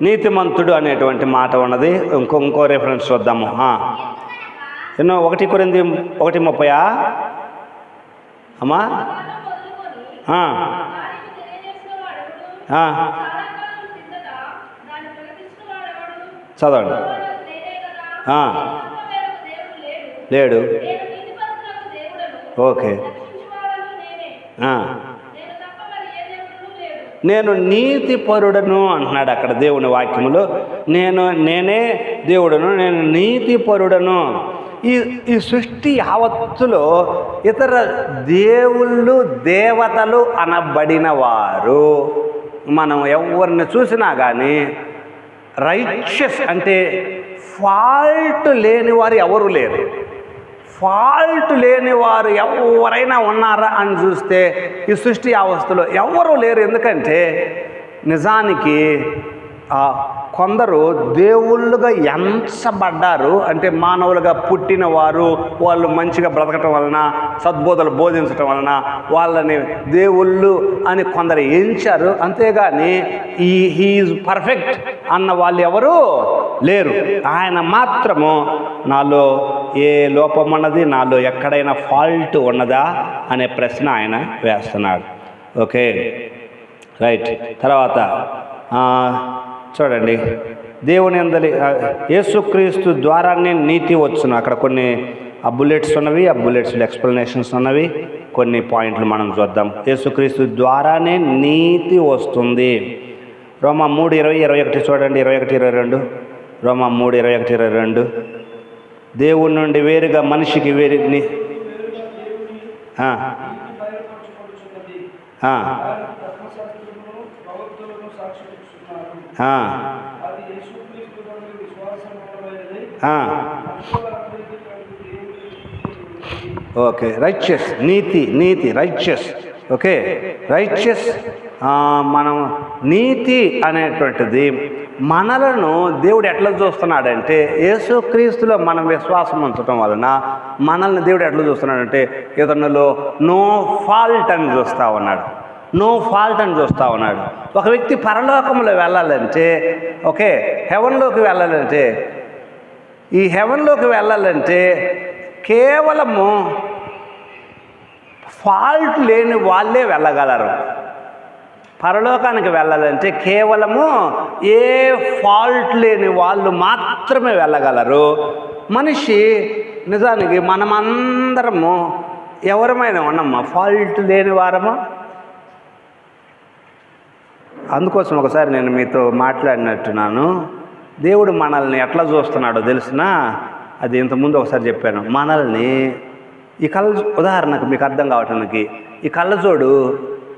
నీతిమంతుడు అనేటువంటి మాట ఉన్నది. ఇంకో రెఫరెన్స్ చూద్దాము. 1 కొరింథీ 1:30 అమ్మా. చదవండి. లేడు. ఓకే. నేను నీతిపరుడను అంటున్నాడు అక్కడ దేవుని వాక్యములో. నేనే దేవుడను, నేను నీతిపరుడను. ఈ సృష్టి యావత్తులో ఇతర దేవుళ్ళు దేవతలు అనబడిన వారు మనం ఎవరిని చూసినా కానీ రైచియస్ అంటే ఫాల్ట్ లేని వారు ఎవరు లేరు. ఫాల్ట్ లేని వారు ఎవరైనా ఉన్నారా అని చూస్తే ఈ సృష్టి అవస్థలో ఎవరు లేరు. ఎందుకంటే నిజానికి కొందరు దేవుళ్ళుగా ఎంచబడ్డారు. అంటే మానవులుగా పుట్టిన వారు, వాళ్ళు మంచిగా బ్రతకటం వలన, సద్బోధలు బోధించటం వలన వాళ్ళని దేవుళ్ళు అని కొందరు ఎంచారు. అంతేగాని హీఈస్ పర్ఫెక్ట్ అన్న వాళ్ళు ఎవరు లేరు. ఆయన మాత్రము నాలో ఏ లోపం ఉన్నది, నాలో ఎక్కడైనా ఫాల్ట్ ఉన్నదా అనే ప్రశ్న ఆయన వేస్తున్నాడు. Okay, right. తర్వాత చూడండి, దేవుని యందలి యేసుక్రీస్తు ద్వారానే నీతి వచ్చును. అక్కడ కొన్ని బుల్లెట్స్ ఉన్నవి, ఆ బుల్లెట్స్లో ఎక్స్ప్లెనేషన్స్ ఉన్నవి. కొన్ని పాయింట్లు మనం చూద్దాం. యేసుక్రీస్తు ద్వారానే నీతి వస్తుంది. రోమా 3:20-21 చూడండి. 21-22 రోమా 3:21-22 దేవుని నుండి వేరుగా మనిషికి వేరుని ఓకే, రైచియస్, నీతి రైచియస్. Okay, righteous. మనం నీతి అనేటువంటిది మనలను దేవుడు ఎట్లా చూస్తున్నాడంటే, యేసుక్రీస్తులో మనం విశ్వాసం ఉంచడం వలన మనల్ని దేవుడు ఎట్లా చూస్తున్నాడంటే ఇతనులో నో ఫాల్ట్ అని చూస్తూ ఉన్నాడు. ఒక వ్యక్తి పరలోకంలో వెళ్ళాలంటే, ఓకే, హెవెన్లోకి వెళ్ళాలంటే, ఈ హెవెన్లోకి వెళ్ళాలంటే కేవలము ఫాల్ట్ లేని వాళ్ళే వెళ్ళగలరు. పరలోకానికి వెళ్ళాలంటే కేవలము ఏ ఫాల్ట్ లేని వాళ్ళు మాత్రమే వెళ్ళగలరు. మనిషి నిజానికి మనమందరము ఎవరమైనా ఉన్నామా ఫాల్ట్ లేని వారము? అందుకోసం ఒకసారి నేను మీతో మాట్లాడినట్టున్నాను. దేవుడు మనల్ని ఎట్లా చూస్తున్నాడో తెలిసినా, అది ఇంతకుముందు ఒకసారి చెప్పాను. మనల్ని ఈ ఉదాహరణకు మీకు అర్థం కావటానికి, ఈ కళ్ళజోడు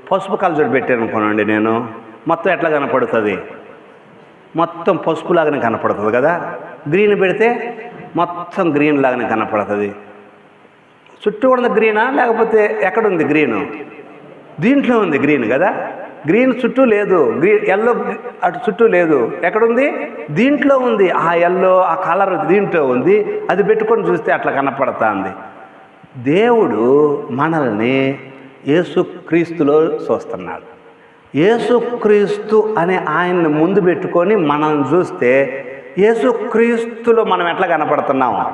పసుపు కళ్ళజోడు పెట్టాను అనుకోనండి నేను, మొత్తం ఎట్లా కనపడుతుంది? మొత్తం పసుపులాగానే కనపడుతుంది కదా. గ్రీన్ పెడితే మొత్తం గ్రీన్ లాగానే కనపడుతుంది. చుట్టూ ఉన్నది గ్రీనా, లేకపోతే ఎక్కడుంది గ్రీను? దీంట్లో ఉంది గ్రీన్ కదా. గ్రీన్ చుట్టూ లేదు, ఎల్లో అటు చుట్టూ లేదు. ఎక్కడుంది? దీంట్లో ఉంది. ఆ ఎల్లో, ఆ కలర్ దీంట్లో ఉంది. అది పెట్టుకొని చూస్తే అట్లా కనపడుతుంది. దేవుడు మనల్ని యేసుక్రీస్తులో చూస్తున్నాడు. యేసుక్రీస్తు అనే ఆయన్ని ముందు పెట్టుకొని మనం చూస్తే యేసుక్రీస్తులో మనం ఎట్లా కనపడుతున్నాము?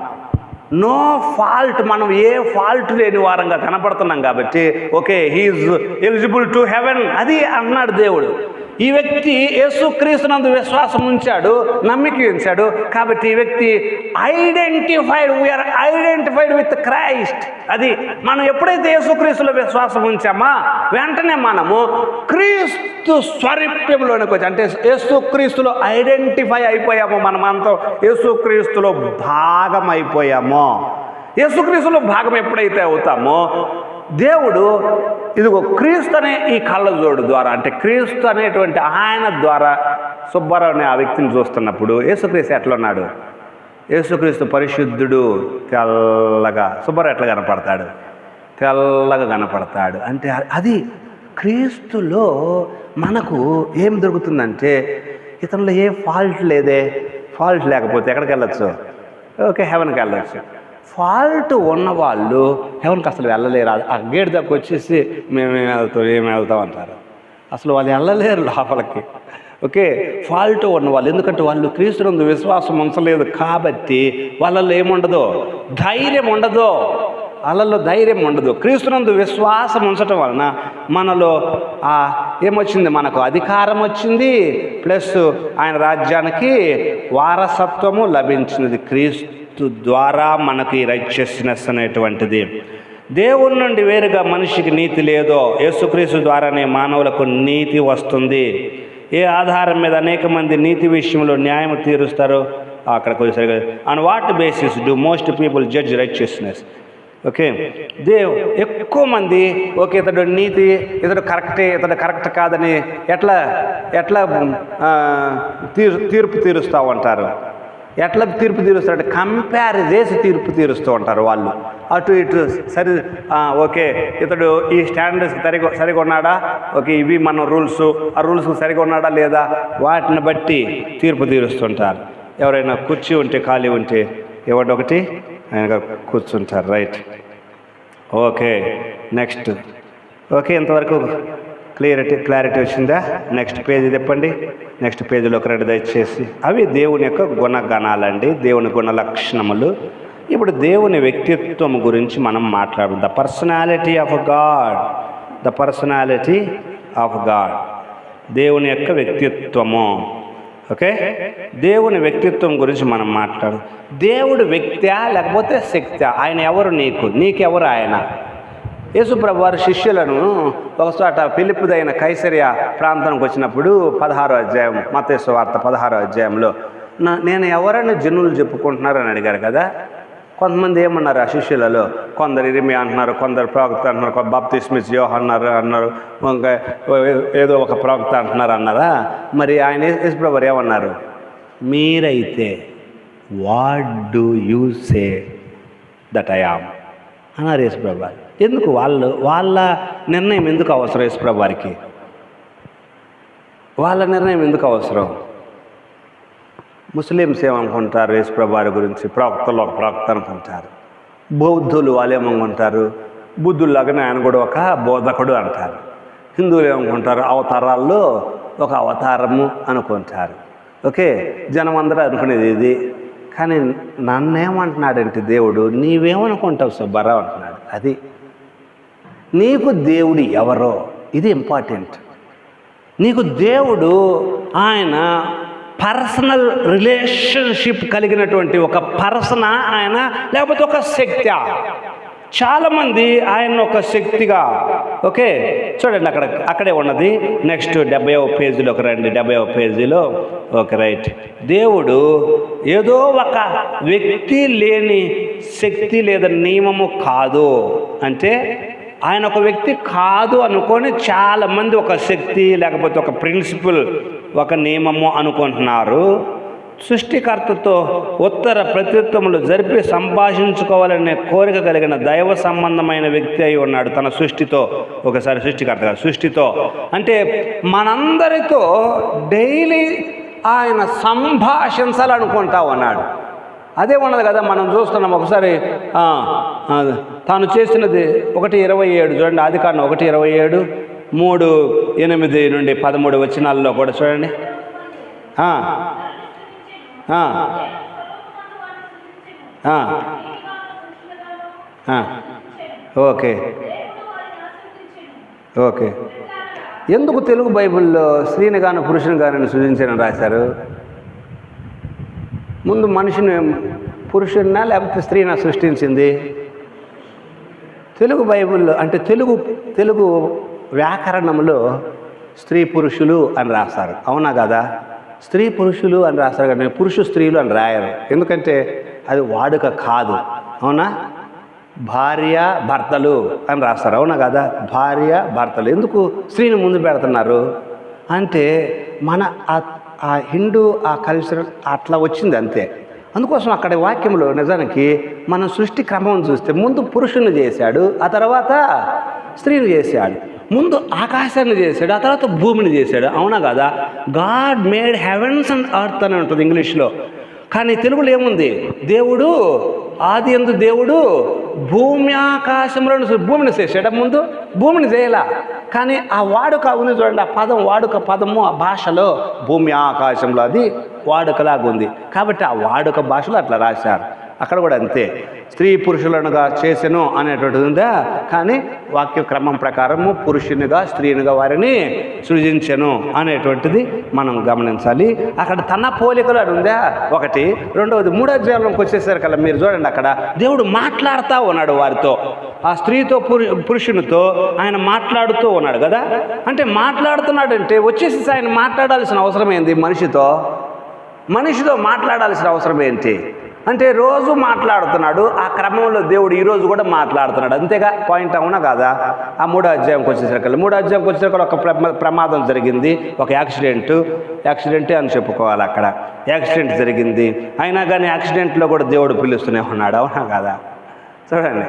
నో ఫాల్ట్, మనం ఏ ఫాల్ట్ లేని వారంగా కనపడుతున్నాం కాబట్టి okay he is eligible to heaven అది అన్నాడు దేవుడు. ఈ వ్యక్తి యేసుక్రీస్తునందు విశ్వాసం ఉంచాడు, నమ్మిక ఉంచాడు కాబట్టి ఈ వ్యక్తి వీఆర్ ఐడెంటిఫైడ్ విత్ క్రైస్ట్. అది మనం ఎప్పుడైతే యేసుక్రీస్తులో విశ్వాసం ఉంచామా వెంటనే మనము క్రీస్తు స్వరూప్యంలోనికి వచ్చి, అంటే యేసుక్రీస్తులో ఐడెంటిఫై అయిపోయాము, మనమంతా యేసుక్రీస్తులో భాగం అయిపోయామో. యేసుక్రీస్తులో భాగం ఎప్పుడైతే అవుతామో దేవుడు ఇదిగో క్రీస్తు అనే ఈ కళ్ళజోడు ద్వారా, అంటే క్రీస్తు అనేటువంటి ఆయన ద్వారా సుబ్బారావు అనే ఆ వ్యక్తిని చూస్తున్నప్పుడు యేసుక్రీస్తు ఎట్లా ఉన్నాడు? యేసుక్రీస్తు పరిశుద్ధుడు, తెల్లగా. సుబ్బారావు ఎట్లా కనపడతాడు? తెల్లగా కనపడతాడు. అంటే అది క్రీస్తులో మనకు ఏం దొరుకుతుందంటే ఇతనిలో ఏ ఫాల్ట్ లేదే. ఫాల్ట్ లేకపోతే ఎక్కడికి వెళ్ళొచ్చు? ఓకే, హెవెన్కి వెళ్ళొచ్చు. ఫాల్ట్ ఉన్నవాళ్ళు హెవెన్కి అసలు వెళ్ళలేరు. ఆ గేట్ దగ్గర వచ్చేసి ఏం వెళ్తాం అంటారు. అసలు వాళ్ళు వెళ్ళలేరు లోపలికి. ఓకే, ఫాల్ట్ ఉన్నవాళ్ళు, ఎందుకంటే వాళ్ళు క్రీస్తునందు విశ్వాసం ఉంచలేదు కాబట్టి వాళ్ళల్లో ఏముండదు? ధైర్యం ఉండదు. వాళ్ళల్లో ధైర్యం ఉండదు. క్రీస్తునందు విశ్వాసం ఉంచటం వలన మనలో ఏమొచ్చింది? మనకు అధికారం వచ్చింది, ప్లస్ ఆయన రాజ్యానికి వారసత్వము లభించినది. క్రీస్తు ద్వారా మనకి రైచియస్నెస్ అనేటువంటిది. దేవుని నుండి వేరుగా మనిషికి నీతి లేదో యేసుక్రీస్తు ద్వారానే మానవులకు నీతి వస్తుంది. ఏ ఆధారం మీద అనేక మంది నీతి విషయంలో న్యాయం తీరుస్తారో అక్కడ కొద్దిసరిగా on what basis do most people judge righteousness? Okay, ఎక్కువ మంది ఓకే ఇతడు నీతి, ఇతడు కరెక్టే, ఇతడు కరెక్ట్ కాదని ఎట్లా తీర్పు తీరుస్తూ ఉంటారు. ఎట్లా తీర్పు తీరుస్తారంటే కంపేర్ చేసి తీర్పు తీరుస్తూ ఉంటారు వాళ్ళు. అటు ఇటు సరి ఓకే ఇతడు ఈ స్టాండర్డ్స్ సరిగా ఉన్నాడా, ఓకే ఇవి మన రూల్స్, ఆ రూల్స్కి సరిగా ఉన్నాడా లేదా, వాటిని బట్టి తీర్పు తీరుస్తుంటారు. ఎవరైనా కుర్చీ ఉంటే ఖాళీ ఉంటే ఒకటి ఆయన కూర్చుంటారు. Right, okay next. ఓకే, ఇంతవరకు క్లారిటీ వచ్చిందా? నెక్స్ట్ పేజీ చెప్పండి. నెక్స్ట్ పేజీలోకి రండి దయచేసి. అవి దేవుని యొక్క గుణగణాలండి, దేవుని గుణ లక్షణములు. ఇప్పుడు దేవుని వ్యక్తిత్వం గురించి మనం మాట్లాడదాం. The personality of God. The personality of God, దేవుని యొక్క వ్యక్తిత్వము. ఓకే, దేవుని వ్యక్తిత్వం గురించి మనం మాట్లాడదాం. దేవుడు వ్యక్త్యా లేకపోతే శక్త్యా? ఆయన ఎవరు? నీకెవరు ఆయన? యేసుప్రభు వారి శిష్యులను ఒకచోట ఫిలిప్పుదైన కైసరియా ప్రాంతానికి వచ్చినప్పుడు 16వ అధ్యాయం, మత్తయి సువార్త 16వ అధ్యాయంలో నేను ఎవరని జనులు చెప్పుకుంటున్నారని అడిగారు కదా. కొంతమంది ఏమన్నారు ఆ శిష్యులలో? కొందరు ఇర్మియా అంటున్నారు, కొందరు ప్రవక్త అంటున్నారు, బాప్తిస్మ యోహాను అన్నారు, ఇంకా ఏదో ఒక ప్రవక్త అన్నారా? మరి ఆయన యేసుప్రభు వారు ఏమన్నారు? మీరైతే what do you say that I am అన్నారు యేసుప్రభు వారు. ఎందుకు? వాళ్ళ నిర్ణయం ఎందుకు అవసరం? యేసుప్రభు వారికి వాళ్ళ నిర్ణయం ఎందుకు అవసరం? ముస్లిమ్స్ ఏమనుకుంటారు యేసుప్రభు వారి గురించి? ప్రవక్తలో ఒక ప్రవక్త అనుకుంటారు. బౌద్ధులు వాళ్ళు ఏమనుకుంటారు? బుద్ధుల్లాగానే ఆయన కూడా ఒక బోధకుడు అంటారు. హిందువులు ఏమనుకుంటారు? అవతారాల్లో ఒక అవతారము అనుకుంటారు. ఓకే, జనం అందరూ అనుకునేది ఇది. కానీ నన్నేమంటున్నాడంటే దేవుడు, నీవేమనుకుంటావు సుబ్బారావు అంటున్నాడు. అది నీకు దేవుడు ఎవరో, ఇది ఇంపార్టెంట్. నీకు దేవుడు ఆయన పర్సనల్ రిలేషన్షిప్ కలిగినటువంటి ఒక పర్సన్ ఆయన, లేకపోతే ఒక శక్తి? చాలామంది ఆయన ఒక శక్తిగా, ఓకే చూడండి అక్కడే ఉన్నది. నెక్స్ట్ 70వ పేజీలోకి రండి. 70వ పేజీలో ఓకే రైట్. దేవుడు ఏదో ఒక వ్యక్తి లేని శక్తి లేదా నియమము కాదు. అంటే ఆయన ఒక వ్యక్తి కాదు అనుకొని చాలామంది ఒక శక్తి లేకపోతే ఒక ప్రిన్సిపల్, ఒక నియమము అనుకుంటున్నారు. సృష్టికర్తతో ఉత్తర ప్రత్యుత్తములు జరిపి సంభాషించుకోవాలనే కోరిక కలిగిన దైవ సంబంధమైన వ్యక్తి అయి ఉన్నాడు తన సృష్టితో. ఒకసారి సృష్టితో అంటే మనందరితో డైలీ ఆయన సంభాషించాలనుకుంటా ఉన్నాడు. అదే ఉన్నది కదా, మనం చూస్తున్నాం. ఒకసారి తాను చేసినది 1:27 చూడండి. ఆదికాండం 1:27, 3:8 నుండి 13 వచనాల్లో కూడా చూడండి. Okay okay. ఎందుకు తెలుగు బైబిల్లో స్త్రీని గాను పురుషుని గాను సృజించారని రాశారు? ముందు మనిషిని పురుషుడినా లేకపోతే స్త్రీనా సృష్టించింది? తెలుగు బైబిల్లో అంటే తెలుగు వ్యాకరణంలో స్త్రీ పురుషులు అని రాస్తారు, అవునా కదా? స్త్రీ పురుషులు అని రాస్తారు కానీ పురుషు స్త్రీలు అని రాయరు. ఎందుకంటే అది వాడుక కాదు, అవునా? భార్య భర్తలు అని రాస్తారు, అవునా కదా? భార్య భర్తలు. ఎందుకు స్త్రీని ముందు పెడుతున్నారు అంటే మన ఆ హిందూ ఆ కల్చర్ అట్లా వచ్చింది అంతే. అందుకోసం అక్కడ వాక్యంలో నిజానికి మనం సృష్టి క్రమం చూస్తే ముందు పురుషుని చేశాడు, ఆ తర్వాత స్త్రీని చేశాడు. ముందు ఆకాశాన్ని చేశాడు, ఆ తర్వాత భూమిని చేశాడు, అవునా కదా? God made heavens and earth అని ఉంటుంది ఇంగ్లీష్లో. కానీ తెలుగులో ఏముంది? దేవుడు ఆది యందు దేవుడు భూమి ఆకాశంలో భూమిని చేశాడు. ముందు భూమిని చేయలా, కానీ ఆ వాడుక ఉంది చూడండి, ఆ పదం వాడుక పదము ఆ భాషలో భూమి ఆకాశంలో అది వాడుకలాగా ఉంది. కాబట్టి ఆ వాడుక భాషలో అట్లా రాశారు. అక్కడ కూడా అంతే, స్త్రీ పురుషులనుగా చేసెను అనేటువంటిది ఉందా, కానీ వాక్య క్రమం ప్రకారము పురుషునిగా స్త్రీనిగా వారిని సృజించెను అనేటువంటిది మనం గమనించాలి. అక్కడ తన పోలికలు అని ఉందా ఒకటి. రెండవది 3వ అధ్యాయంలోకి వచ్చేసరికల్లా మీరు చూడండి, అక్కడ దేవుడు మాట్లాడుతూ ఉన్నాడు వారితో, ఆ స్త్రీతో పురుషునితో ఆయన మాట్లాడుతూ ఉన్నాడు కదా. అంటే మాట్లాడుతున్నాడంటే వచ్చేసి ఆయన మాట్లాడాల్సిన అవసరం ఏంది? మనిషితో మాట్లాడాల్సిన అవసరం ఏంటి అంటే రోజు మాట్లాడుతున్నాడు. ఆ క్రమంలో దేవుడు ఈరోజు కూడా మాట్లాడుతున్నాడు, అంతేగా పాయింట్, అవునా కాదా? ఆ 3వ అధ్యాయంకి వచ్చేసరికి ఒక ప్రమాదం జరిగింది, ఒక యాక్సిడెంటే అని చెప్పుకోవాలి. అక్కడ యాక్సిడెంట్ జరిగింది, అయినా కానీ యాక్సిడెంట్లో కూడా దేవుడు పిలుస్తూనే ఉన్నాడు, అవునా కాదా? చూడండి,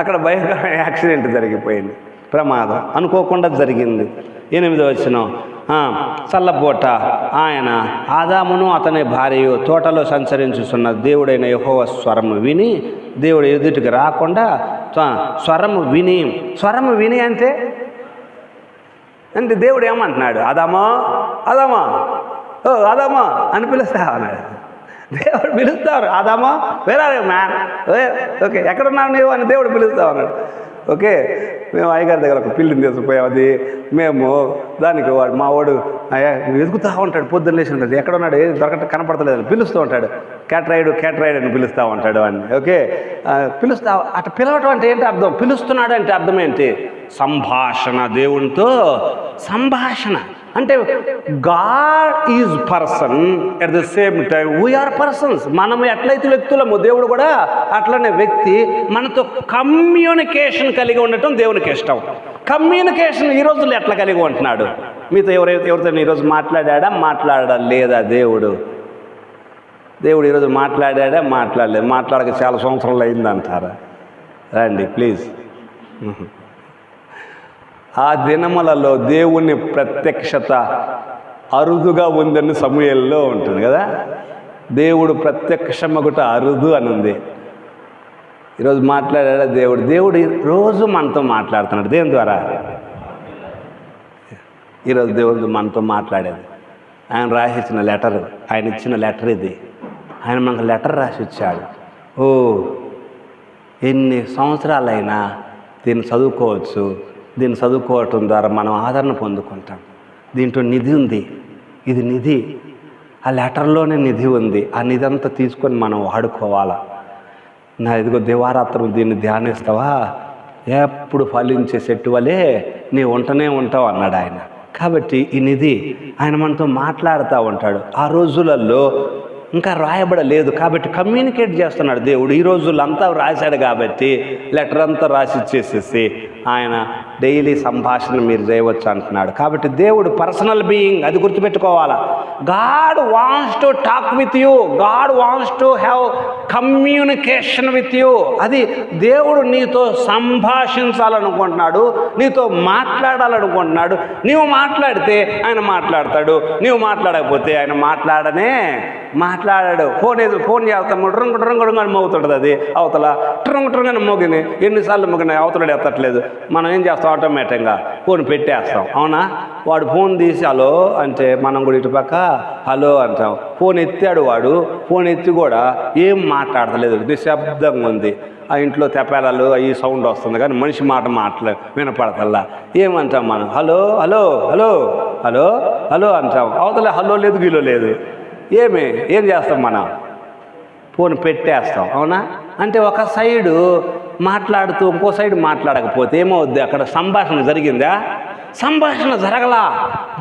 అక్కడ భయంకరమైన యాక్సిడెంట్ జరిగిపోయింది, ప్రమాదం అనుకోకుండా జరిగింది. 8వ వచనం, చల్లపూట ఆయన ఆదామును అతని భార్యయు తోటలో సంచరించుతున్న దేవుడైన యెహోవా స్వరము విని, దేవుడు ఎదుటికి రాకుండా స్వరము విని అంటే దేవుడు ఏమంటున్నాడు? ఆదామా ఓ ఆదామా అని పిలుస్తా అన్నాడు. దేవుడు పిలుస్తారు, ఆదామా వేరే మ్యాన్, ఓకే ఎక్కడున్నావు నీవు అని దేవుడు పిలుస్తా ఉన్నాడు. ఓకే, మేము అయ్యగారి దగ్గర ఒక పిల్లిని తీసుకుపోయాం, అది మేము దానికి మా వాడు వెతుకుతూ ఉంటాడు, పొద్దున్న లేచి ఉంటుంది, ఎక్కడ ఉన్నాడు ఏది కనపడతలేదు, పిలుస్తూ ఉంటాడు, క్యాట్రైడ్ అని పిలుస్తూ ఉంటాడు అని. ఓకే, అట్లా పిలవటం అంటే ఏంటి అర్థం? పిలుస్తున్నాడు అంటే అర్థం ఏంటి? సంభాషణ, దేవునితో సంభాషణ. అంటే God is person, at the same time we are persons. మనం ఎట్లయితే వ్యక్తులమో దేవుడు కూడా అట్లనే వ్యక్తి. మనతో కమ్యూనికేషన్ కలిగి ఉండటం దేవునికి ఇష్టం. కమ్యూనికేషన్ ఈ రోజుల్లో ఎట్లా కలిగి ఉంటున్నాడు? మీతో ఎవరితో ఈరోజు మాట్లాడా లేదా? దేవుడు ఈరోజు మాట్లాడలేదు, మాట్లాడక చాలా సంవత్సరాలు అయిందంటారా? రండి ప్లీజ్. ఆ దినములలో దేవుని ప్రత్యక్షత అరుదుగా ఉందని సమూయేలులో ఉంటుంది కదా. దేవుడు ప్రత్యక్షమగుట అరుదు అని ఉంది. ఈరోజు మాట్లాడా దేవుడు రోజు మనతో మాట్లాడుతున్నాడు. దేని ద్వారా? ఈరోజు దేవుడు మనతో మాట్లాడేది ఆయన రాసిచ్చిన లెటర్, ఆయన ఇచ్చిన లెటర్ ఇది. ఆయన మనకు లెటర్ రాసి ఇచ్చాడు. ఎన్ని సంవత్సరాలైనా దీన్ని చదువుకోవచ్చు. దీన్ని చదువుకోవటం ద్వారా మనం ఆదరణ పొందుకుంటాం. దీంట్లో నిధి ఉంది, ఇది నిధి. ఆ లెటర్లోనే నిధి ఉంది. ఆ నిధి అంతా తీసుకొని మనం వాడుకోవాలా. ఇదిగో దివారాత్రం దీన్ని ధ్యానిస్తావా, ఎప్పుడు ఫలించే చెట్టు వలే నీ ఉంటనే ఉంటావు అన్నాడు ఆయన. కాబట్టి ఈ నిధి ఆయన మనతో మాట్లాడుతూ ఉంటాడు. ఆ రోజులలో ఇంకా రాయబడలేదు కాబట్టి కమ్యూనికేట్ చేస్తున్నాడు దేవుడు. ఈ రోజుల్లో అంతా రాశాడు కాబట్టి లెటర్ అంతా రాసి ఇచ్చేసేసి ఆయన డైలీ సంభాషణ మీరు చేయవచ్చు అంటున్నాడు. కాబట్టి దేవుడు పర్సనల్ బీయింగ్, అది గుర్తుపెట్టుకోవాలా. God wants to talk with you, God wants to have communication with you. అది దేవుడు నీతో సంభాషించాలనుకుంటున్నాడు, నీతో మాట్లాడాలనుకుంటున్నాడు. నీవు మాట్లాడితే ఆయన మాట్లాడతాడు, నీవు మాట్లాడకపోతే ఆయన మాట్లాడాడు. ఫోన్ చేస్తాము, రంగు మోగుతుంటుంది. అది అవతల ట్రంగని మోగిని ఎన్నిసార్లు మోగిన అవతలడు ఎత్తట్లేదు. మనం ఏం చేస్తాం? ఆటోమేటిక్గా ఫోన్ పెట్టేస్తాం, అవునా? వాడు ఫోన్ తీసి హలో అంటే మనం కూడా ఇటుపక్క హలో అంటాం. ఫోన్ ఎత్తాడు వాడు, ఫోన్ ఎత్తి కూడా ఏం మాట్లాడతలేదు, నిశ్శబ్దంగా ఉంది. ఆ ఇంట్లో తెపాలాలు అవి సౌండ్ వస్తుంది కానీ మనిషి మాట వినపడతల్లా. ఏమంటాం మనం? Hello hello hello hello hello అంటాం. అవతల హలో లేదు, గిలో లేదు. ఏం చేస్తాం మనం? ఫోన్ పెట్టేస్తాం. అవునా? అంటే ఒక సైడు మాట్లాడుతూ ఇంకో సైడు మాట్లాడకపోతే ఏమవుద్ది? అక్కడ సంభాషణ జరిగిందా? సంభాషణ జరగలా.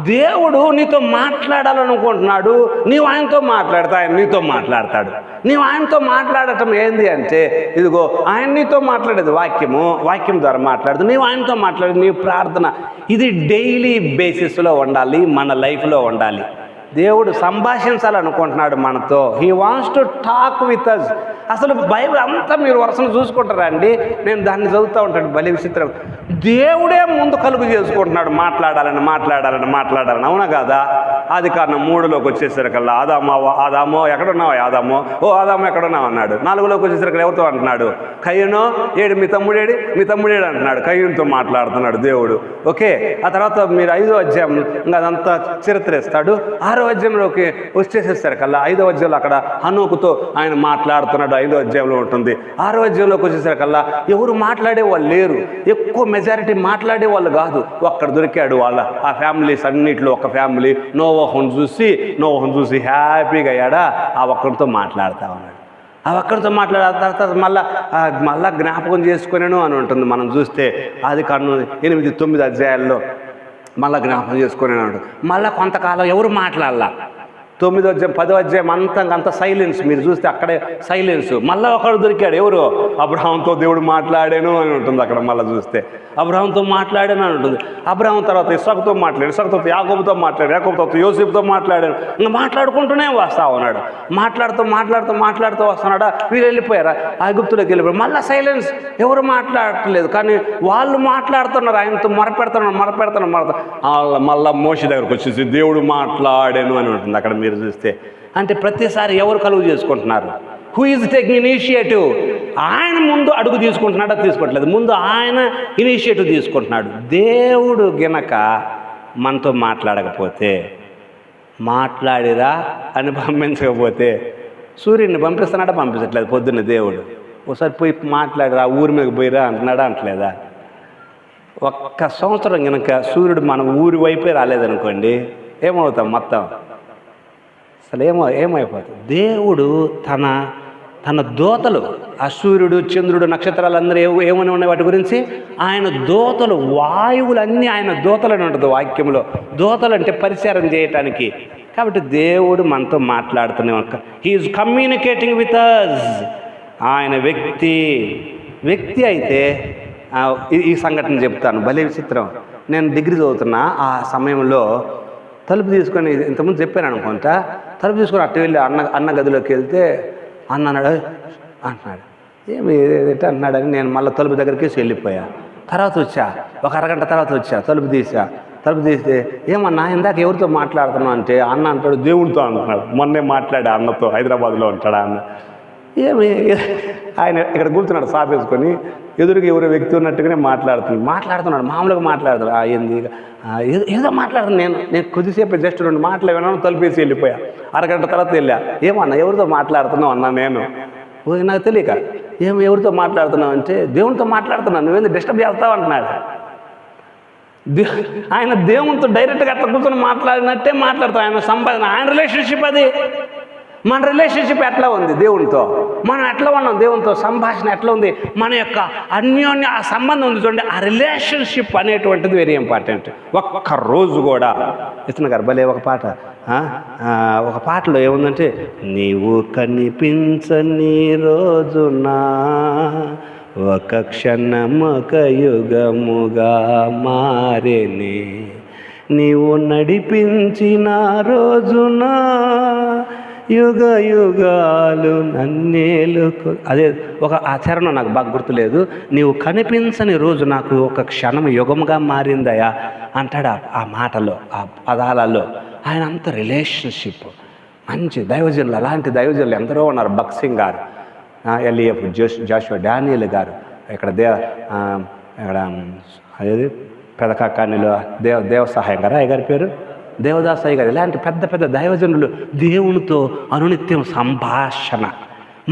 దేవుడు నీతో మాట్లాడాలనుకుంటున్నాడు, నీవు ఆయనతో మాట్లాడితే ఆయన నీతో మాట్లాడతాడు. నీవు ఆయనతో మాట్లాడటం ఏంది అంటే, ఇదిగో ఆయన నీతో మాట్లాడేది వాక్యం ద్వారా మాట్లాడదు, నీవు ఆయనతో మాట్లాడేది నీ ప్రార్థన. ఇది డైలీ బేసిస్లో ఉండాలి, మన లైఫ్లో ఉండాలి. దేవుడు సంభాషించాలనుకుంటున్నాడు మనతో. He wants to talk with us. అసలు బైబిల్ అంతా మీరు వరుసను చూసుకుంటారా అండి? నేను దాన్ని చదువుతూ ఉంటాను, భలే విచిత్రం. దేవుడే ముందు కలుగు చేసుకుంటున్నాడు మాట్లాడాలని. అవునా కాదా? ఆదికాండం 3లోకి వచ్చేసరికల్లా ఆదామో ఎక్కడున్నావా? ఆదామో ఎక్కడున్నావు అన్నాడు. 4లోకి వచ్చేసరికి ఎవరితో అంటున్నాడు? కయ్యనో ఏడు మీ తమ్ముడేడు అంటున్నాడు. కయ్యూనుతో మాట్లాడుతున్నాడు దేవుడు. ఓకే, ఆ తర్వాత మీరు 5వ అధ్యాయం ఇంకా అదంతా చరిత్ర ఇస్తాడు. 6వ అధ్యాయంలోకి వచ్చేసేసరికల్లా 5వ అధ్యాయంలో అక్కడ హనోకుతో ఆయన మాట్లాడుతున్నాడు. 5వ అధ్యాయంలో ఉంటుంది. 6వ అధ్యాయంలోకి వచ్చేసరికల్లా ఎవరు మాట్లాడే వాళ్ళు లేరు, ఎక్కువ మెజారిటీ మాట్లాడే వాళ్ళు కాదు. ఒక్కడ దొరికాడు. ఆ ఫ్యామిలీస్ అన్నింటిలో ఒక ఫ్యామిలీ నోవహును చూసి హ్యాపీగా అయ్యాడా. ఆ ఒక్కడితో మాట్లాడుతూ ఉన్నాడు. ఆ ఒక్కడితో మాట్లాడిన తర్వాత మళ్ళా జ్ఞాపకం చేసుకునేను అని ఉంటుంది. మనం చూస్తే ఆదికాండం 8, 9 అధ్యాయాల్లో మళ్ళీ జ్ఞాపకం చేసుకునేను అంటాడు. మళ్ళీ కొంతకాలం ఎవరు మాట్లాడాల. 9వ అధ్యాయం 10వ అధ్యాయం అంత సైలెన్స్. మీరు చూస్తే అక్కడే సైలెన్స్. మళ్ళీ ఒకడు దొరికాడు. ఎవరు? అబ్రహాంతో దేవుడు మాట్లాడాను అని ఉంటుంది అక్కడ. మళ్ళీ చూస్తే అబ్రహాంతో మాట్లాడాను అని ఉంటుంది. అబ్రహాం తర్వాత ఇస్సాకుతో మాట్లాడాడు, ఇస్సాకు తర్వాత యాకోబుతో మాట్లాడాడు, యాకోబు తర్వాత యోసేపుతో మాట్లాడాడు. ఇంకా మాట్లాడుకుంటూనే వస్తా ఉన్నాడు. మాట్లాడుతూ వస్తున్నాడా. వీళ్ళు వెళ్ళిపోయారా? ఐగుప్తులోకి వెళ్ళిపోయారు. మళ్ళీ సైలెన్స్. ఎవరు మాట్లాడట్లేదు, కానీ వాళ్ళు మాట్లాడుతున్నారు. ఆయనతో మొరపెడుతున్నారు. మళ్ళీ మోషే దగ్గరకు వచ్చేసి దేవుడు మాట్లాడాను అని ఉంటుంది అక్కడ. మీరు చూస్తే అంటే ప్రతిసారి ఎవరు కలుగు చేసుకుంటున్నారు? Who is taking initiative? ఆయన ముందు అడుగు తీసుకుంటున్నాడా? తీసుకోవట్లేదు. ముందు ఆయన ఇనిషియేటివ్ తీసుకుంటున్నాడు. దేవుడు గినక మనతో మాట్లాడకపోతే, మాట్లాడిరా అని పంపించకపోతే, సూర్యుడిని పంపించట్లేదు పొద్దున్న దేవుడు. ఒకసారి పోయి మాట్లాడిరా, ఊరి మీద పోయిరా అంటలేదా? 1 సంవత్సరం కనుక సూర్యుడు మన ఊరి వైపే రాలేదనుకోండి, ఏమవుతాం? మొత్తం అసలు ఏమైపోతుంది? దేవుడు తన దూతలు, ఆ సూర్యుడు, చంద్రుడు, నక్షత్రాలు అందరూ ఏమని ఉన్నాయి వాటి గురించి? ఆయన దూతలు, వాయువులన్నీ ఆయన దూతలని ఉంటుంది వాక్యంలో. దూతలు అంటే పరిచారం చేయటానికి. కాబట్టి దేవుడు మనతో మాట్లాడుతూనే హీఈస్ కమ్యూనికేటింగ్ విత్ అస్. ఆయన వ్యక్తి అయితే ఈ సంఘటన చెప్తాను, భలే విచిత్రం. నేను డిగ్రీ చదువుతున్నా. ఆ సమయంలో తలుపు తీసుకొని, ఇంతకుముందు చెప్పాను అనుకుంటా, తలుపు తీసుకొని అట్టు వెళ్ళి అన్న గదిలోకి వెళ్తే అన్న అన్నాడు ఏమి అంటున్నాడని నేను మళ్ళీ తలుపు దగ్గరికి వెళ్ళిపోయా. తర్వాత వచ్చా, ఒక అరగంట తర్వాత వచ్చా, తలుపు తీస్తే ఏమన్నా ఇందాక ఎవరితో మాట్లాడుతున్నావు అంటే, అన్న అంటాడు దేవుడితో అంటున్నాడు. మొన్నే మాట్లాడా అన్నతో, హైదరాబాద్లో ఉంటాడా అన్న. ఆయన ఇక్కడ కూర్చున్నాడు సాపేసుకొని, ఎదురుగా ఎవరో వ్యక్తి ఉన్నట్టుగానే మాట్లాడుతున్నాడు. మామూలుగా మాట్లాడుతున్నాడు. ఏంది ఏదో మాట్లాడుతున్నాను. నేను కొద్దిసేపు జస్ట్ 2 మాటలు విన్నాను, తలుపేసి వెళ్ళిపోయా. అరగంట తర్వాత వెళ్ళా. ఏమన్నా ఎవరితో మాట్లాడుతున్నావు అన్నా. నేను నాకు తెలియక ఎవరితో మాట్లాడుతున్నావు అంటే, దేవునితో మాట్లాడుతున్నాను, నువ్వేంది డిస్టర్బ్ చేస్తావు అంటున్నాడు. ఆయన దేవునితో డైరెక్ట్గా అట్లా కూర్చొని మాట్లాడినట్టే మాట్లాడతాం. ఆయన సంపాదన, ఆయన రిలేషన్షిప్ అది. మన రిలేషన్షిప్ ఎట్లా ఉంది దేవునితో? మనం ఎట్లా ఉన్నాం దేవునితో? సంభాషణ ఎట్లా ఉంది? మన యొక్క అన్యోన్య ఆ సంబంధం ఉంది చూడండి. ఆ రిలేషన్షిప్ అనేటువంటిది వెరీ ఇంపార్టెంట్. ఒక్క రోజు కూడా ఇతను గారు భలే ఒక పాటలో ఏముందంటే, నీవు కనిపించని రోజునా ఒక క్షణమొక యుగముగా మారేనే, నీవు నడిపించిన రోజునా యుగ యుగాలు నన్నేలుకు. అదే ఒక ఆచరణ నాకు బాగా గుర్తులేదు. నీవు కనిపించని రోజు నాకు ఒక క్షణం యుగముగా మారిందయా అంటాడు ఆ మాటలో, ఆ పదాలలో. ఆయన అంత రిలేషన్షిప్ మంచి దైవజనులు. అలాంటి దైవజనులు ఎందరో ఉన్నారు. బక్సింగ్ గారు, ఎల్ఈఎఫ్ జాషువా డానియల్ గారు, ఇక్కడ అదేది పెదకాకానిలో దేవ సహాయం గారు అయ్య గారి పేరు దేవదాస్ అయ్య గారు. ఇలాంటి పెద్ద పెద్ద దైవజనులు దేవునితో అనునిత్యం సంభాషణ.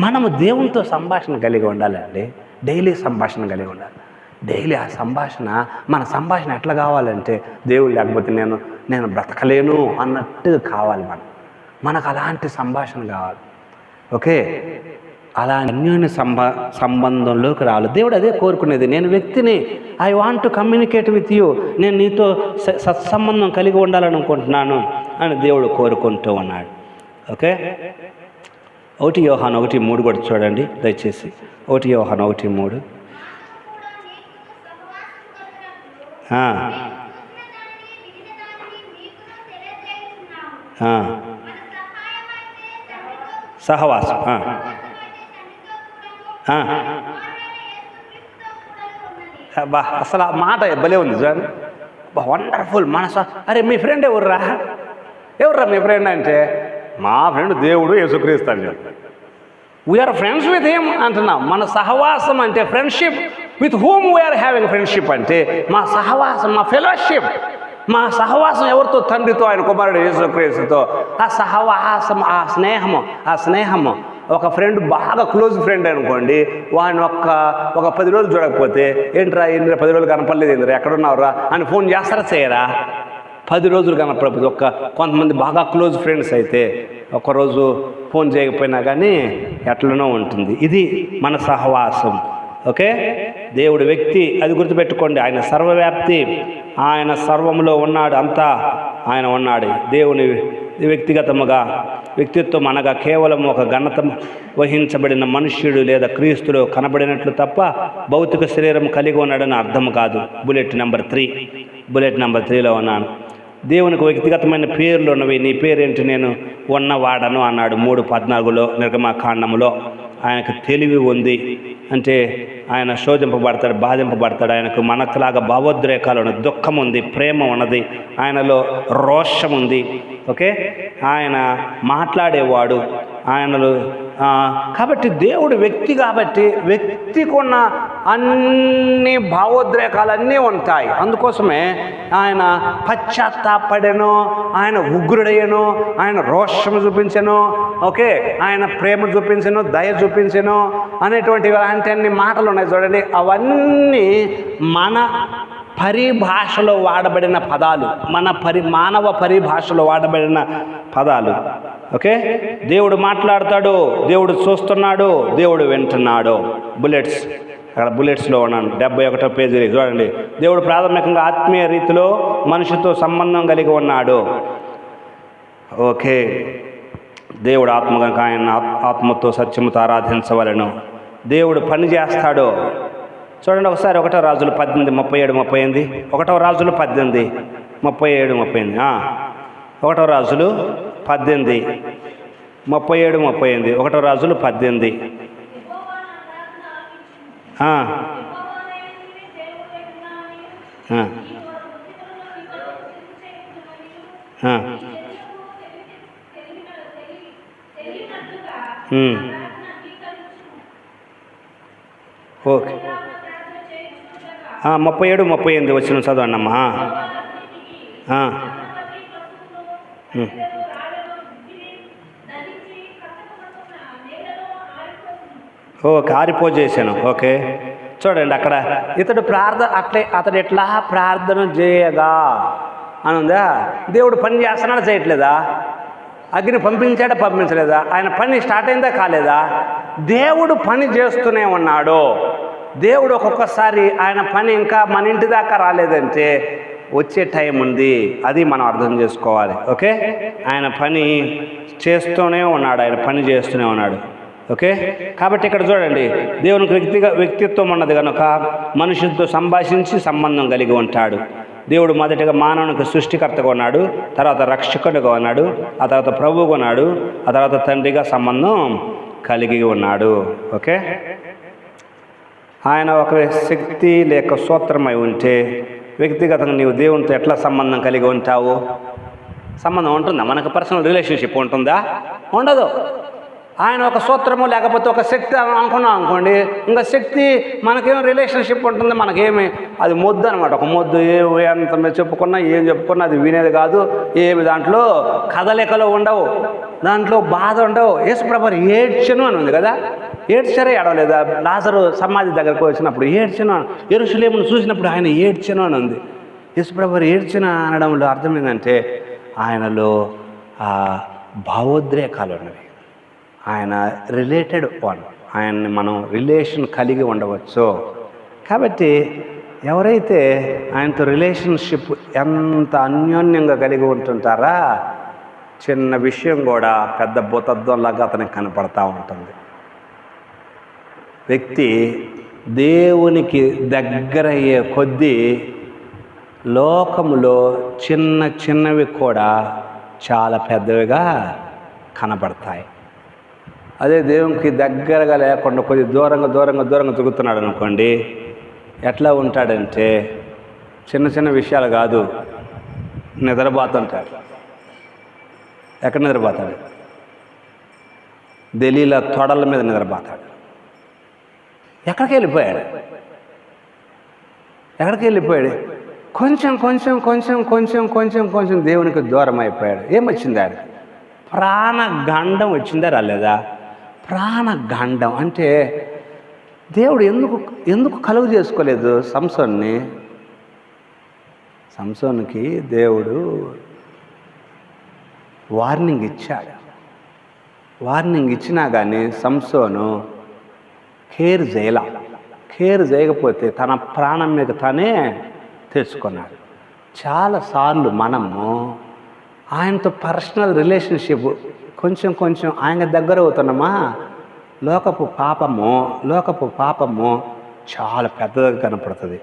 మనము దేవునితో సంభాషణ కలిగి ఉండాలండి. డైలీ సంభాషణ కలిగి ఉండాలి. డైలీ ఆ సంభాషణ, మన సంభాషణ ఎట్లా కావాలంటే దేవుడు లేకపోతే నేను బ్రతకలేను అన్నట్టు కావాలి. మనకు అలాంటి సంభాషణ కావాలి. ఓకే, అలా అన్యోన్య సంబంధంలోకి రావాలి. దేవుడు అదే కోరుకునేది. నేను వ్యక్తిని, I want to communicate with you, నేను నీతో సత్సంబంధం కలిగి ఉండాలనుకుంటున్నాను అని దేవుడు కోరుకుంటూ ఉన్నాడు. ఓకే, 1 యోహాను 1:3 కూడా చూడండి దయచేసి. 1 యోహాను 1:3. సహవాసం. బా, అసలు ఆ మాట భలే ఉంది చూడండి, వండర్ఫుల్. అరే మీ ఫ్రెండ్ ఎవర్రా మీ ఫ్రెండ్ అంటే, మా ఫ్రెండ్ దేవుడు యేసుక్రీస్తు అని చెప్పి, వీఆర్ ఫ్రెండ్స్ విత్ హిమ్ అంటున్నాం. మన సహవాసం అంటే friendship. With whom we are having friendship అంటే మా సహవాసం, మా ఫెలోషిప్, మా సహవాసం ఎవరితో? తండ్రితో, ఆయన కుమారుడు యేసుక్రీస్తుతో. ఆ సహవాసం, ఆ స్నేహము. ఒక ఫ్రెండ్ బాగా క్లోజ్ ఫ్రెండ్ అనుకోండి, వాడిని ఒక 10 రోజులు చూడకపోతే, ఏంట్రా 10 రోజులు కనపడలేదు, ఏంద్రా ఎక్కడున్నావురా అని ఫోన్ చేస్తారా చేయరా? 10 రోజులు కనపడకపోతే, కొంతమంది బాగా క్లోజ్ ఫ్రెండ్స్ అయితే ఒక్కరోజు ఫోన్ చేయకపోయినా కానీ ఎట్లనో ఉంటుంది. ఇది మన సహవాసం. ఓకే, దేవుడు వ్యక్తి, అది గుర్తుపెట్టుకోండి. ఆయన సర్వవ్యాప్తి, ఆయన సర్వంలో ఉన్నాడు, అంతా ఆయన ఉన్నాడు. దేవుని వ్యక్తిత్వం అనగా కేవలం ఒక ఘనత వహించబడిన మనుష్యుడు లేదా క్రీస్తులో కనబడినట్లు తప్ప భౌతిక శరీరం కలిగి ఉన్నాడని అర్థం కాదు. బుల్లెట్ నెంబర్ 3లో ఉన్నాను. దేవునికి వ్యక్తిగతమైన పేర్లు ఉన్నవి. నీ పేరేంటి? నేను ఉన్నవాడను అన్నాడు 3:14 నిర్గమకాండములో. ఆయనకు తెలివి ఉంది, అంటే ఆయన శోధింపబడతాడు, బాధింపబడతాడు. ఆయనకు మనకులాగా భావోద్రేకాలు ఉన్నది, దుఃఖం ఉంది, ప్రేమ ఉన్నది, ఆయనలో రోషం ఉంది. ఓకే, ఆయన మాట్లాడేవాడు ఆయనలో. కాబట్టి దేవుడు వ్యక్తి, కాబట్టి వ్యక్తికి ఉన్న అన్ని భావోద్రేకాలన్నీ ఉంటాయి. అందుకోసమే ఆయన పశ్చాత్తాపడెను, ఆయన ఉగ్రుడయ్యను, ఆయన రోషము చూపించెను, ఓకే, ఆయన ప్రేమ చూపించెను, దయ చూపించెను అనేటువంటి అలాంటి మాటలు ఉన్నాయి చూడండి. అవన్నీ మన పరిభాషలో వాడబడిన పదాలు, మానవ పరిభాషలో వాడబడిన పదాలు. ఓకే, దేవుడు మాట్లాడతాడు, దేవుడు చూస్తున్నాడు, దేవుడు వింటున్నాడు. బుల్లెట్స్లో ఉన్నాను 71వ పేజీ చూడండి. దేవుడు ప్రాథమికంగా ఆత్మీయ రీతిలో మనిషితో సంబంధం కలిగి ఉన్నాడు. ఓకే, దేవుడు ఆత్మ కనుక ఆయన ఆత్మతో సత్యముతో ఆరాధించవలను. దేవుడు పని చేస్తాడు. చూడండి ఒకసారి 1వ రాజులు 18:37-38. 1వ రాజులు 18:37-38. 1వ రాజులు 18:37-38. 1వ రాజులు 18. ఓకే, 37-38 వచ్చిన చదవండమ్మా. ఓకే, ఆరిపోజేసాను. ఓకే, చూడండి అక్కడ అతడు ఎట్లా ప్రార్థన చేయగా అని ఉందా? దేవుడు పని చేస్తున్నాడా చేయట్లేదా? అగ్ని పంపించలేదా? ఆయన పని స్టార్ట్ అయిందా కాలేదా? దేవుడు పని చేస్తూనే ఉన్నాడు. దేవుడు ఒక్కొక్కసారి ఆయన పని ఇంకా మన ఇంటి దాకా రాలేదంటే వచ్చే టైం ఉంది. అది మనం అర్థం చేసుకోవాలి. ఓకే, ఆయన పని చేస్తూనే ఉన్నాడు, ఆయన పని చేస్తూనే ఉన్నాడు. ఓకే, కాబట్టి ఇక్కడ చూడండి, దేవునికి వ్యక్తిత్వం ఉన్నది కనుక మనుషులతో సంభాషించి సంబంధం కలిగి ఉంటాడు. దేవుడు మొదటిగా మానవునికి సృష్టికర్తగా ఉన్నాడు, తర్వాత రక్షకుడిగా ఉన్నాడు, ఆ తర్వాత ప్రభువుగా ఉన్నాడు, ఆ తర్వాత తండ్రిగా సంబంధం కలిగి ఉన్నాడు. ఓకే, ఆయన ఒక శక్తి లేక సూత్రమై ఉంటే వ్యక్తిగతంగా నీవు దేవునితో ఎట్లా సంబంధం కలిగి ఉంటావు? సంబంధం ఉంటుందా? మనకు పర్సనల్ రిలేషన్షిప్ ఉంటుందా? ఉండదు. ఆయన ఒక సూత్రము లేకపోతే ఒక శక్తి అనుకున్నాం అనుకోండి, ఇంకా శక్తి మనకేం రిలేషన్షిప్ ఉంటుంది? మనకేమి అది మొద్దు అనమాట. ఒక మొద్దు ఎంత చెప్పుకున్నా ఏం చెప్పుకున్నా అది వినేది కాదు. ఏమి దాంట్లో కదలికలు ఉండవు. దాంట్లో బాధ ఉండవు. యేసుప్రభు ఏడ్చెను అని ఉంది కదా, ఏడ్చారా ఏడవలేదా? లాజరు సమాధి దగ్గరకు వచ్చినప్పుడు ఏడ్చెను, యెరూషలేమును చూసినప్పుడు ఆయన ఏడ్చెను అని ఉంది. యేసుప్రభు ఏడ్చెను అనడంలో అర్థం ఏంటంటే ఆయనలో ఆ భావోద్రేకాలు ఉన్నవి. ఆయన రిలేటెడ్ వన్, ఆయన్ని మనం రిలేషన్ కలిగి ఉండవచ్చు. కాబట్టి ఎవరైతే ఆయనతో రిలేషన్షిప్ ఎంత అన్యోన్యంగా కలిగి ఉంటుంటారా, చిన్న విషయం కూడా పెద్ద భూతత్వంలాగా అతనికి కనపడతా ఉంటుంది. వ్యక్తి దేవునికి దగ్గరయ్యే కొద్దీ లోకములో చిన్న చిన్నవి కూడా చాలా పెద్దవిగా కనపడతాయి. అదే దేవునికి దగ్గరగా లేకుండా కొద్ది దూరంగా తిరుగుతున్నాడు అనుకోండి, ఎట్లా ఉంటాడంటే చిన్న చిన్న విషయాలు కాదు, నిద్రపోతుంటాడు. ఎక్కడ నిద్రపోతాడు? ఢిల్లీలో తొడల మీద నిద్రపోతాడు. ఎక్కడికి వెళ్ళిపోయాడు? కొంచెం దేవునికి దూరం అయిపోయాడు. ఏమొచ్చింది? ఆయన ప్రాణగండం వచ్చిందా రాలేదా? ప్రాణగండం అంటే దేవుడు ఎందుకు కలుగు చేసుకోలేదు సంసోన్కి దేవుడు వార్నింగ్ ఇచ్చాడు. వార్నింగ్ ఇచ్చినా కానీ సంసోను కేర్ చేయకపోతే తన ప్రాణం మీద తానే తెచ్చుకున్నాడు. చాలాసార్లు మనము ఆయనతో పర్సనల్ రిలేషన్షిప్ కొంచెం ఆయన దగ్గర అవుతున్నామా, లోకపు పాపము చాలా పెద్దగా కనపడుతుంది.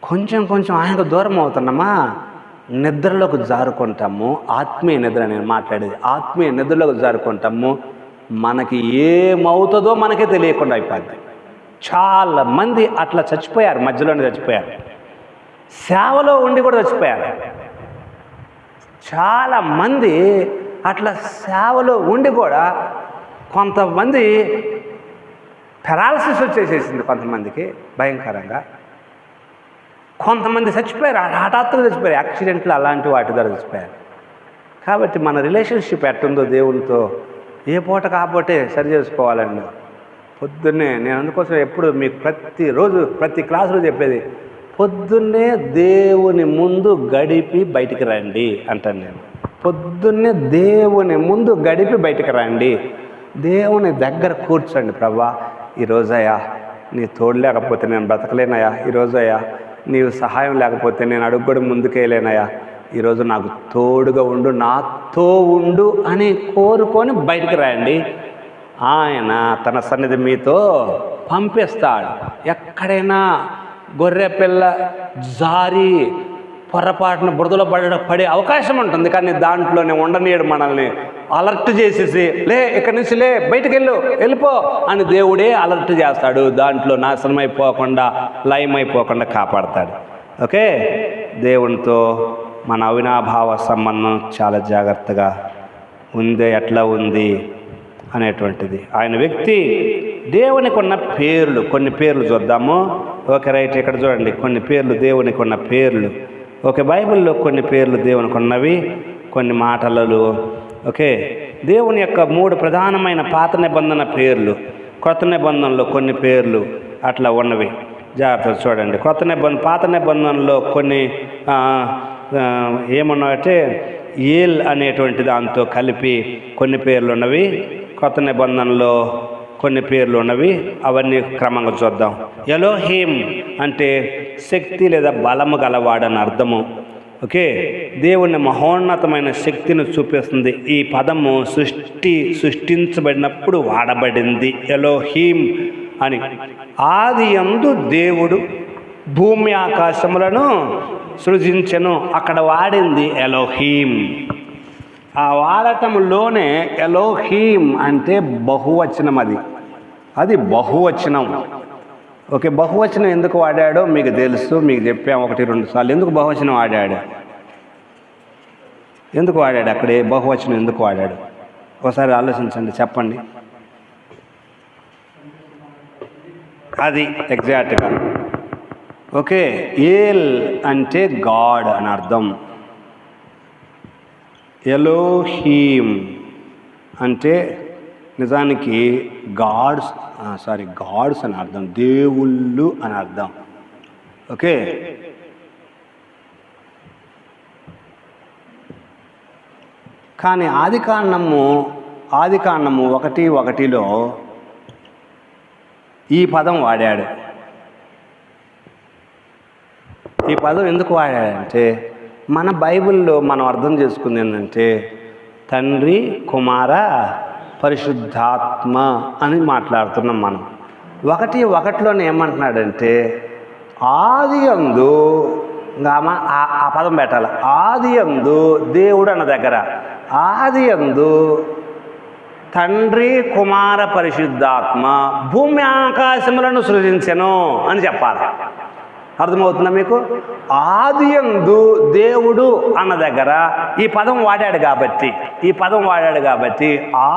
కొంచెం ఆయనకు దూరం అవుతున్నామా, నిద్రలోకి జారుకుంటాము. ఆత్మీయ నిద్ర నేను మాట్లాడేది, ఆత్మీయ నిద్రలోకి జారుకుంటాము. మనకి ఏమవుతుందో మనకే తెలియకుండా అయిపోద్ది. చాలా మంది అట్లా చచ్చిపోయారు, మధ్యలోనే చచ్చిపోయారు. సేవలో ఉండి కూడా చచ్చిపోయారు. చాలామంది అట్లా సేవలో ఉండి కూడా కొంతమంది పెరాలసిస్ వచ్చేసేసింది, కొంతమందికి భయంకరంగా. కొంతమంది చచ్చిపోయారు, హఠాత్తుగా చచ్చిపోయారు, యాక్సిడెంట్లు అలాంటి వాటి ద్వారా చచ్చిపోయారు. కాబట్టి మన రిలేషన్షిప్ ఎట్టుందో దేవునితో ఏ పూట కాకపోతే సరి చేసుకోవాలండి. పొద్దున్నే నేను అందుకోసం ఎప్పుడు మీకు ప్రతిరోజు ప్రతి క్లాసులో చెప్పేది, పొద్దున్నే దేవుని ముందు గడిపి బయటికి రండి అంటాను నేను. పొద్దున్నే దేవుని ముందు గడిపి బయటికి రండి, దేవుని దగ్గర కూర్చోండి. ప్రభా, ఈరోజయ్యా నీ తోడు లేకపోతే నేను బ్రతకలేనయ్యా, ఈరోజయ్యా నీవు సహాయం లేకపోతే నేను అడుగుడు ముందుకేయలేనయ్యా, ఈరోజు నాకు తోడుగా ఉండు, నాతో ఉండు అని కోరుకొని బయటికి రండి. ఆయన తన సన్నిధి మీతో పంపిస్తాడు. ఎక్కడైనా గొర్రె పిల్ల జారి పొరపాటున బురదలో పడే అవకాశం ఉంటుంది, కానీ దాంట్లోనే ఉండనీయడు. మనల్ని అలర్ట్ చేసేసి ఇక్కడి నుంచి బయటికి వెళ్ళిపో అని దేవుడే అలర్ట్ చేస్తాడు. దాంట్లో నాశనం అయిపోకుండా, లయం అయిపోకుండా కాపాడతాడు. ఓకే, దేవునితో మన అవినాభావ సంబంధం చాలా జాగ్రత్తగా ఉంది. ఎట్లా ఉంది అనేటువంటిది ఆయన వ్యక్తి. దేవునికి ఉన్న పేర్లు, కొన్ని పేర్లు చూద్దాము. ఓకే, రైట్, ఇక్కడ చూడండి కొన్ని పేర్లు, దేవునికి ఉన్న పేర్లు. ఓకే, బైబిల్లో కొన్ని పేర్లు దేవునికి ఉన్నవి, కొన్ని మాటలలో. ఓకే, దేవుని యొక్క 3 ప్రధానమైన పాత నిబంధన పేర్లు, కొత్త నిబంధనలో కొన్ని పేర్లు అట్లా ఉన్నవి. జాగ్రత్తగా చూడండి. పాత నిబంధనలో కొన్ని ఏమన్నాయంటే ఏల్ అనేటువంటి దాంతో కలిపి కొన్ని పేర్లు ఉన్నవి, కొత్త నిబంధనలో కొన్ని పేర్లు ఉన్నవి. అవన్నీ క్రమంగా చూద్దాం. ఎలోహీం అంటే శక్తి లేదా బలము గలవాడని అర్థము. ఓకే, దేవుని మహోన్నతమైన శక్తిని చూపిస్తుంది. ఈ పదము సృష్టించబడినప్పుడు వాడబడింది ఎలోహీం అని. ఆది యందు దేవుడు భూమి ఆకాశములను సృజించెను, అక్కడ వాడింది ఎలోహీం. ఆ వాడటంలోనే ఎలోహీం అంటే బహువచనం, అది బహువచనం. ఓకే, బహువచనం ఎందుకు వాడాడో మీకు తెలుసు, మీకు చెప్పాము 1-2 సార్లు. ఎందుకు బహువచనం వాడాడు, అక్కడే బహువచనం ఎందుకు వాడాడు? ఒకసారి ఆలోచించండి, చెప్పండి. అది ఎగ్జాక్ట్గా. ఓకే, ఏల్ అంటే గాడ్ అని అర్థం, ఎలోహీం అంటే నిజానికి గాడ్స్ అని అర్థం, దేవుళ్ళు అని అర్థం. ఓకే, కానీ ఆదికాండము 1:1లో ఈ పదం వాడాడు. ఈ పదం ఎందుకు వాడాడంటే మన బైబిల్లో మనం అర్థం చేసుకుంది ఏంటంటే తండ్రి, కుమార, పరిశుద్ధాత్మ అని మాట్లాడుతున్నాం మనం. 1:1లోనే ఏమంటున్నాడంటే ఆదియందు, ఆ పదం పెట్టాలి, ఆదియందు దేవుడు అన్న దగ్గర ఆదియందు తండ్రి, కుమార, పరిశుద్ధాత్మ భూమి ఆకాశములను సృజించెను అని చెప్పాలి. అర్థమవుతుందా మీకు? ఆదియందు దేవుడు అన్న దగ్గర ఈ పదం వాడాడు కాబట్టి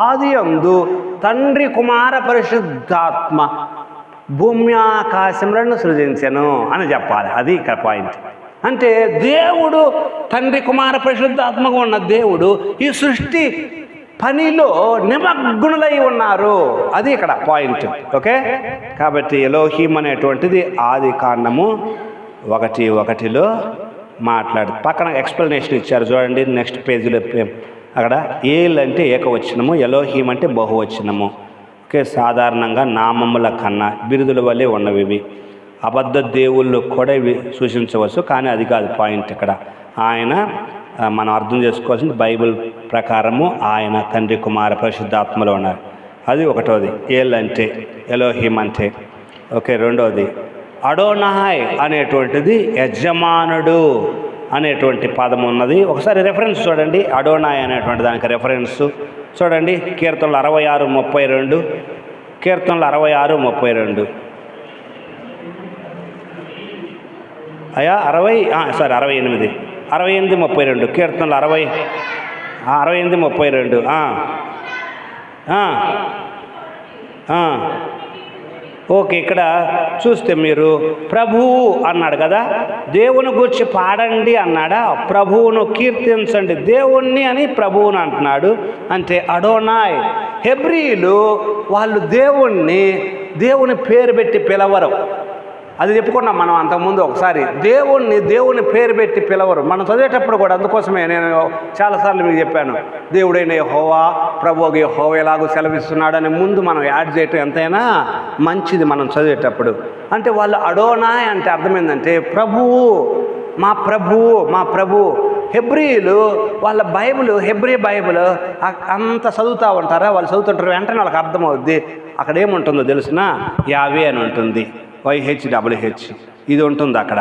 ఆదియందు తండ్రి, కుమార, పరిశుద్ధాత్మ భూమి ఆకాశములను సృజించెను అని చెప్పాలి. అది ఇక్కడ పాయింట్. అంటే దేవుడు తండ్రి, కుమార, పరిశుద్ధాత్మగా ఉన్న దేవుడు ఈ సృష్టి పనిలో నిమగ్నులై ఉన్నారు. అది ఇక్కడ పాయింట్. ఓకే, కాబట్టి ఎలోహీం అనేటువంటిది ఆదికాండము 1:1లో పక్కన ఎక్స్ప్లెనేషన్ ఇచ్చారు చూడండి. నెక్స్ట్ పేజీలో అక్కడ ఏల్ అంటే ఏకవచనము, ఎలోహీం అంటే బహువచనము. ఓకే, సాధారణంగా నామముల కన్నా బిరుదుల వల్లే ఉన్నవి ఇవి. అబద్ధ దేవుళ్ళు కూడా ఇవి సూచించవచ్చు, కానీ అది కాదు పాయింట్ ఇక్కడ. ఆయన మనం అర్థం చేసుకోవాల్సింది బైబిల్ ప్రకారము ఆయన తండ్రి, కుమార, పరిశుద్ధాత్మలో ఉన్నారు. అది ఒకటోది. ఏల్ అంటే ఎలోహీం అంటే. ఓకే, రెండవది అడోనాయ్ అనేటువంటిది యజమానుడు అనేటువంటి పదం ఉన్నది. ఒకసారి రెఫరెన్స్ చూడండి. అడోనాయ్ అనేటువంటి దానికి రెఫరెన్స్ చూడండి. కీర్తనలు 66:32. కీర్తనలు 66:32. 68:32. కీర్తనలు 68:32. ఓకే, ఇక్కడ చూస్తే మీరు ప్రభువు అన్నాడు కదా, దేవుని గురించి పాడండి అన్నాడా, ప్రభువును కీర్తించండి దేవుణ్ణి అని ప్రభువును అంటున్నాడు. అంటే అడోనాయ్. హెబ్రీలు వాళ్ళు దేవుని పేరు పెట్టి పిలవరు. అది చెప్పుకున్నాం మనం అంతకుముందు ఒకసారి. దేవుని పేరు పెట్టి పిలవరు. మనం చదివేటప్పుడు కూడా అందుకోసమే నేను చాలాసార్లు మీకు చెప్పాను, దేవుడైన యెహోవా, ప్రభువు యెహోవా ఎలాగో సెలవిస్తున్నాడు అని ముందు మనం యాడ్ చేయటం ఎంతైనా మంచిది మనం చదివేటప్పుడు. అంటే వాళ్ళు అడోనాయ్ అంటే అర్థమైందంటే ప్రభువు, మా ప్రభువు. హెబ్రీలు వాళ్ళ హెబ్రీ బైబిల్ అంత చదువుతూ ఉంటారా, వాళ్ళు చదువుతుంటారు, వెంటనే వాళ్ళకి అర్థమవుద్ది. అక్కడ ఏముంటుందో తెలిసిన యావే అని ఉంటుంది, YHWH ఇది ఉంటుంది అక్కడ.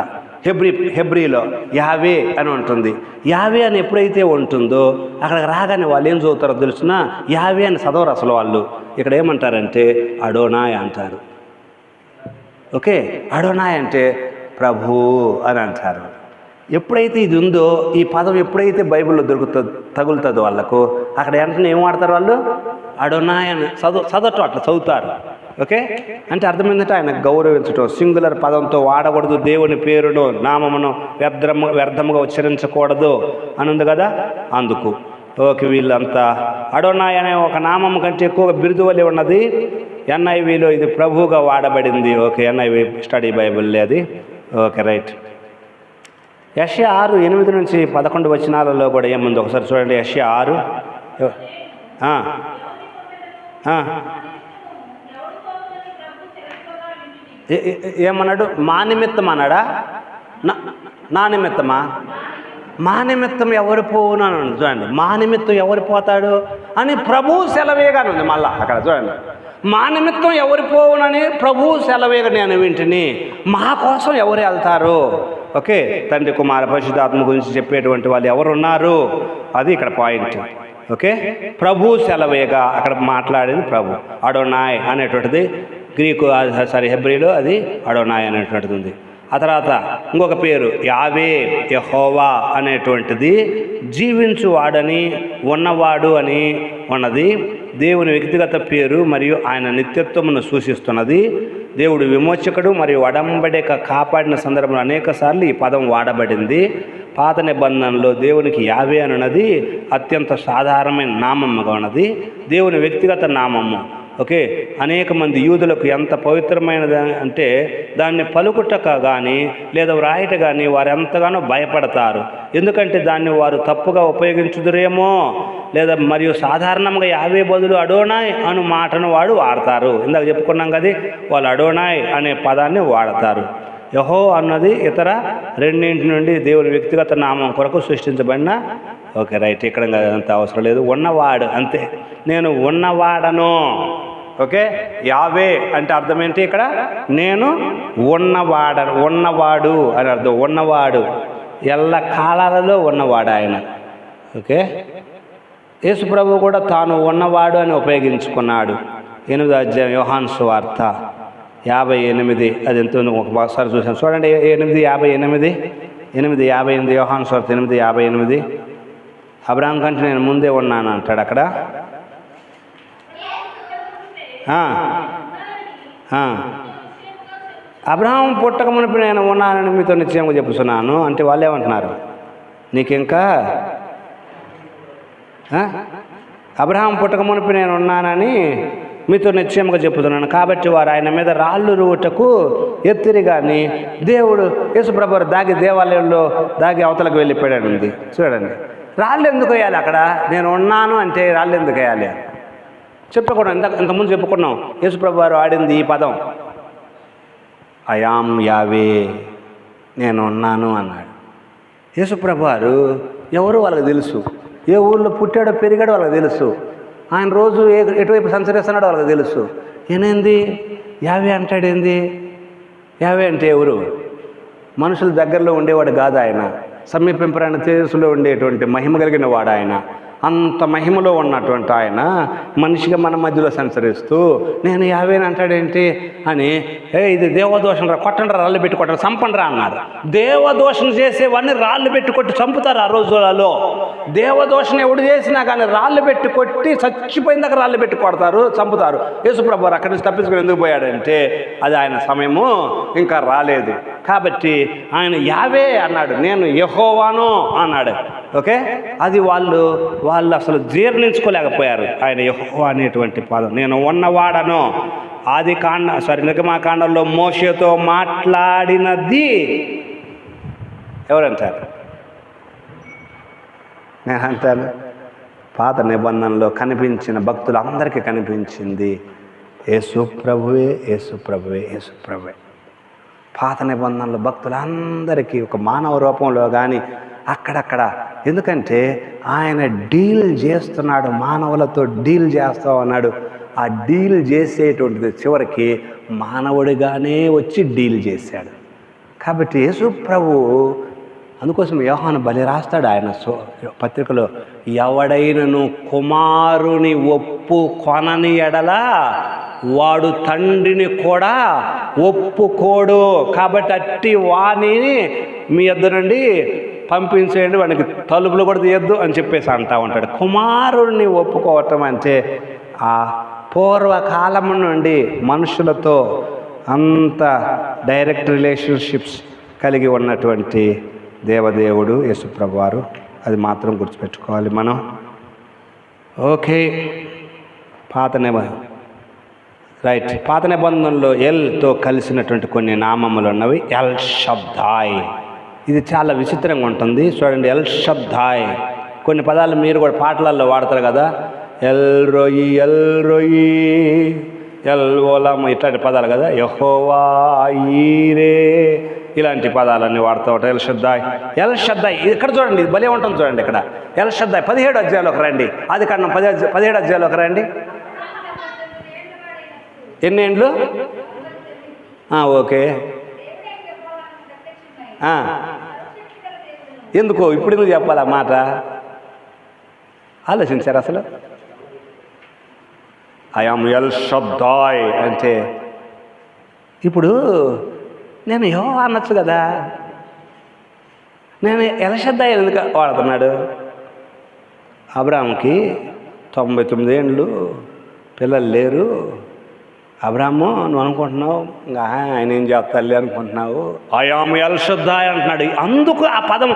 హెబ్రీలో యావే అని ఉంటుంది. యావే అని ఎప్పుడైతే ఉంటుందో అక్కడికి రాగానే వాళ్ళు ఏం చదువుతారో తెలుసిన యావే అని చదవరు అసలు వాళ్ళు. ఇక్కడ ఏమంటారంటే అడోనాయ్ అంటారు. ఓకే, అడోనాయ్ అంటే ప్రభు అని అంటారు. ఎప్పుడైతే ఇది ఉందో, ఈ పదం ఎప్పుడైతే బైబిల్లో తగులుతుందో వాళ్ళకు, అక్కడ వెంటనే ఏం వాడతారు వాళ్ళు? అడోనాయ్ అని చదవటం అట్లా చదువుతారు. ఓకే, అంటే అర్థమైందంటే ఆయన గౌరవించటం. సింగులర్ పదంతో వాడకూడదు, దేవుని పేరును, నామమును వ్యర్థముగా ఉచ్చరించకూడదు అని ఉంది కదా, అందుకు. ఓకే, వీళ్ళంతా అడోనాయ్ అనే ఒక నామం కంటే ఎక్కువగా బిరుదు వలె ఉన్నది. NIVలో ఇది ప్రభువుగా వాడబడింది. ఓకే, NIV స్టడీ బైబిల్ అది. Okay, right. యెషయా 6:8-11 వచనాలలో కూడా ఏముంది ఒకసారి చూడండి. యెషయా 6 ఏమన్నాడు? మా నిమిత్తం అన్నాడా, నా నిమిత్తమా? మా నిమిత్తం ఎవరు పోవును అని చూడండి. మా నిమిత్తం ఎవరు పోతాడు అని ప్రభువు సెలవేగానే ఉంది. మళ్ళా అక్కడ చూడండి, మా నిమిత్తం ఎవరు పోవునని ప్రభువు సెలవేగా నేను వింటిని, మా కోసం ఎవరు వెళ్తారు? ఓకే, తండ్రి, కుమార, పరిశుద్ధాత్మ గురించి చెప్పేటువంటి వాళ్ళు ఎవరు ఉన్నారు? అది ఇక్కడ పాయింట్. ఓకే, ప్రభు సెలవేగా అక్కడ మాట్లాడేది ప్రభు. అడోనాయ్ అనేటువంటిది గ్రీకు హెబ్రీలో అది అడోనాయ్ అనేటువంటిది ఉంది. ఆ తర్వాత ఇంకొక పేరు యావే, యెహోవా అనేటువంటిది జీవించువాడని, ఉన్నవాడు అని ఉన్నది. దేవుని వ్యక్తిగత పేరు మరియు ఆయన నిత్యత్వమును సూచిస్తున్నది. దేవుడు విమోచకుడు మరియు ఒడంబడిక కాపాడిన సందర్భంలో అనేక సార్లు ఈ పదం వాడబడింది. పాత నిబంధనలో దేవునికి యావే అనున్నది అత్యంత సాధారణమైన నామముగా ఉన్నది, దేవుని వ్యక్తిగత నామము. ఓకే, అనేక మంది యూదులకు ఎంత పవిత్రమైనది అంటే దాన్ని పలుకుటక కానీ లేదా వ్రాయట కానీ వారు ఎంతగానో భయపడతారు. ఎందుకంటే దాన్ని వారు తప్పుగా ఉపయోగించుదురేమో, లేదా మరియు సాధారణంగా యావే బదులు అడోనాయ్ అను మాటను వాడతారు. ఇందాక చెప్పుకున్నాం కదా, వాళ్ళు అడోనాయ్ అనే పదాన్ని వాడతారు. యెహో అన్నది ఇతర రెండింటి నుండి దేవుని వ్యక్తిగత నామం కొరకు సృష్టించబడిన. ఓకే రైట్, ఇక్కడ అంత అవసరం లేదు, ఉన్నవాడు అంతే. నేను ఉన్నవాడను. ఓకే, యావే అంటే అర్థం ఏంటి? ఇక్కడ నేను ఉన్నవాడు అని అర్థం. ఉన్నవాడు, ఎల్ల కాలాలలో ఉన్నవాడు ఆయన. ఓకే, యేసు ప్రభువు కూడా తాను ఉన్నవాడు అని ఉపయోగించుకున్నాడు. 8వ అధ్యాయం యోహాను సువార్త 58, అది ఎంత ఒకసారి చూసాను చూడండి. 8:58 యోహాను సువార్త 8:58. అబ్రహాం కంటే నేను ముందే ఉన్నాను అంటాడు అక్కడ. అబ్రహాం పుట్టక మునిపి నేను ఉన్నానని మీతో నిశ్చయంగా చెప్పుతున్నాను అంటే వాళ్ళు ఏమంటున్నారు? నీకింకా అబ్రహాం పుట్టక మునిపి నేను ఉన్నానని మీతో నిశ్చయంగా చెప్పుతున్నాను. కాబట్టి వారు ఆయన మీద రాళ్ళు రువుటకు ఎత్తిరి కానీ దేవుడు యేసుప్రభు దేవాలయంలో దాగి అవతలకు వెళ్ళిపోయాడు ఉంది. చూడండి, రాళ్ళు ఎందుకు వేయాలి అక్కడ? నేను ఉన్నాను అంటే రాళ్ళు ఎందుకు వేయాలి? చెప్పకూడదు. ఇంతకుముందు చెప్పుకున్నాం, యేసుప్రభు వారు ఆడింది ఈ పదం, ఐయామ్ యావే, నేను ఉన్నాను అన్నాడు. యేసుప్రభు వారు ఎవరు వాళ్ళకి తెలుసు, ఏ ఊళ్ళో పుట్టాడో పెరిగాడో వాళ్ళకి తెలుసు, ఆయన రోజు ఎటువైపు సంచరిస్తున్నాడో వాళ్ళకి తెలుసు. ఏనేంది యావే అంటాడేంది? యావే అంటే ఎవరు? మనుషుల దగ్గరలో ఉండేవాడు కాదు ఆయన, సమీపింపరాని తేజస్సులో ఉండేటువంటి మహిమ కలిగిన వాడు ఆయన. అంత మహిమలో ఉన్నటువంటి ఆయన మనిషిగా మన మధ్యలో సంచరిస్తూ నేను యావేని అంటాడేంటి అని, ఇది దేవదోషం రా, కొట్టండి రా, రాళ్ళు పెట్టి కొట్టండి, చంపండి రా అన్నారు. దేవదోషం చేసేవాడిని రాళ్ళు పెట్టి కొట్టి చంపుతారు ఆ రోజులలో. దేవదోషం ఎవడు చేసినా కానీ రాళ్ళు పెట్టి కొట్టి చచ్చిపోయిన దగ్గర రాళ్ళు పెట్టి కొడతారు, చంపుతారు. యేసుప్రభు వారు అక్కడి నుంచి తప్పించుకొని ఎందుకు పోయాడంటే అది ఆయన సమయము ఇంకా రాలేదు. కాబట్టి ఆయన యావే అన్నాడు, నేను యెహోవాను అన్నాడు. ఓకే, అది వాళ్ళు అసలు జీర్ణించుకోలేకపోయారు ఆయన యెహోవా అనేటువంటి పదం. నేను ఉన్నవాడను. నిర్గమాకాండంలో మోషేతో మాట్లాడినది ఎవరంటారు? నేను అంటాను, పాత నిబంధనలో కనిపించిన భక్తులందరికీ కనిపించింది యేసు ప్రభువే, యేసు ప్రభువే, యేసు ప్రభువే. పాత నిబంధనలో భక్తులందరికీ ఒక మానవ రూపంలో కానీ అక్కడక్కడ, ఎందుకంటే ఆయన డీల్ చేస్తున్నాడు, మానవులతో డీల్ చేస్తా ఉన్నాడు. ఆ డీల్ చేసేటువంటిది చివరికి మానవుడిగానే వచ్చి డీల్ చేశాడు. కాబట్టి యేసు ప్రభు అందుకోసం యోహాను బలి రాస్తాడు ఆయన పత్రికలో, ఎవడైనను కుమారుని ఒప్పు కొనని ఎడల వాడు తండ్రిని కూడా ఒప్పుకోడు. కాబట్టి అట్టి వాణిని మీ యొద్ద నుండి పంపించేయండి, వాడికి తలుపులు కూడా తీయద్దు అని చెప్పేసి అంటా ఉంటాడు. కుమారుడిని ఒప్పుకోవటం అంటే ఆ పూర్వకాలం నుండి మనుషులతో అంత డైరెక్ట్ రిలేషన్షిప్స్ కలిగి ఉన్నటువంటి దేవదేవుడు యేసుప్రభు వారు. అది మాత్రం గుర్తుపెట్టుకోవాలి మనం. ఓకే, పాత నిబంధనలో ఎల్తో కలిసినటువంటి కొన్ని నామములు ఉన్నవి. ఎల్ షద్దాయ్, ఇది చాలా విచిత్రంగా ఉంటుంది. చూడండి, ఎల్ షద్దాయ్. కొన్ని పదాలు మీరు కూడా పాటలలో వాడతారు కదా, ఎల్ రోయి, ఎల్ రోయి, ఎల్ ఓలాం, ఇట్లాంటి పదాలు కదా, యెహోవా ఈరే, ఇలాంటి పదాలన్నీ వాడుతూ ఉంటాయి. L షద్దాయ్, L షద్దాయ్. ఇక్కడ చూడండి, ఇది భలే ఉంటుంది. చూడండి ఇక్కడ ఎల్ షద్దాయ్. 17 అధ్యాయంలోకి రండి. ఆదికాండం 17 అధ్యాయంలోకి రండి. ఎన్ని ఏండ్లు? ఓకే, ఎందుకో ఇప్పుడు ఎందుకు చెప్పాలి ఆ మాట? ఆలోచించారు అసలు? ఐయామ్ ఎల్ షద్దాయ్ అంటే ఇప్పుడు నేను యెహోవా అనొచ్చు కదా, నేను ఎల్ షద్దాయ్ ఎందుకు వాడుతున్నాడు? అబ్రాహాంకి 99 ఏండ్లు, పిల్లలు లేరు, అబ్రాహాము నువ్వు అనుకుంటున్నావు ఇంకా ఆయన ఏం చేస్తాలే అనుకుంటున్నావు, అయామ్ ఎల్ షద్దాయ్ అంటున్నాడు. అందుకు ఆ పదం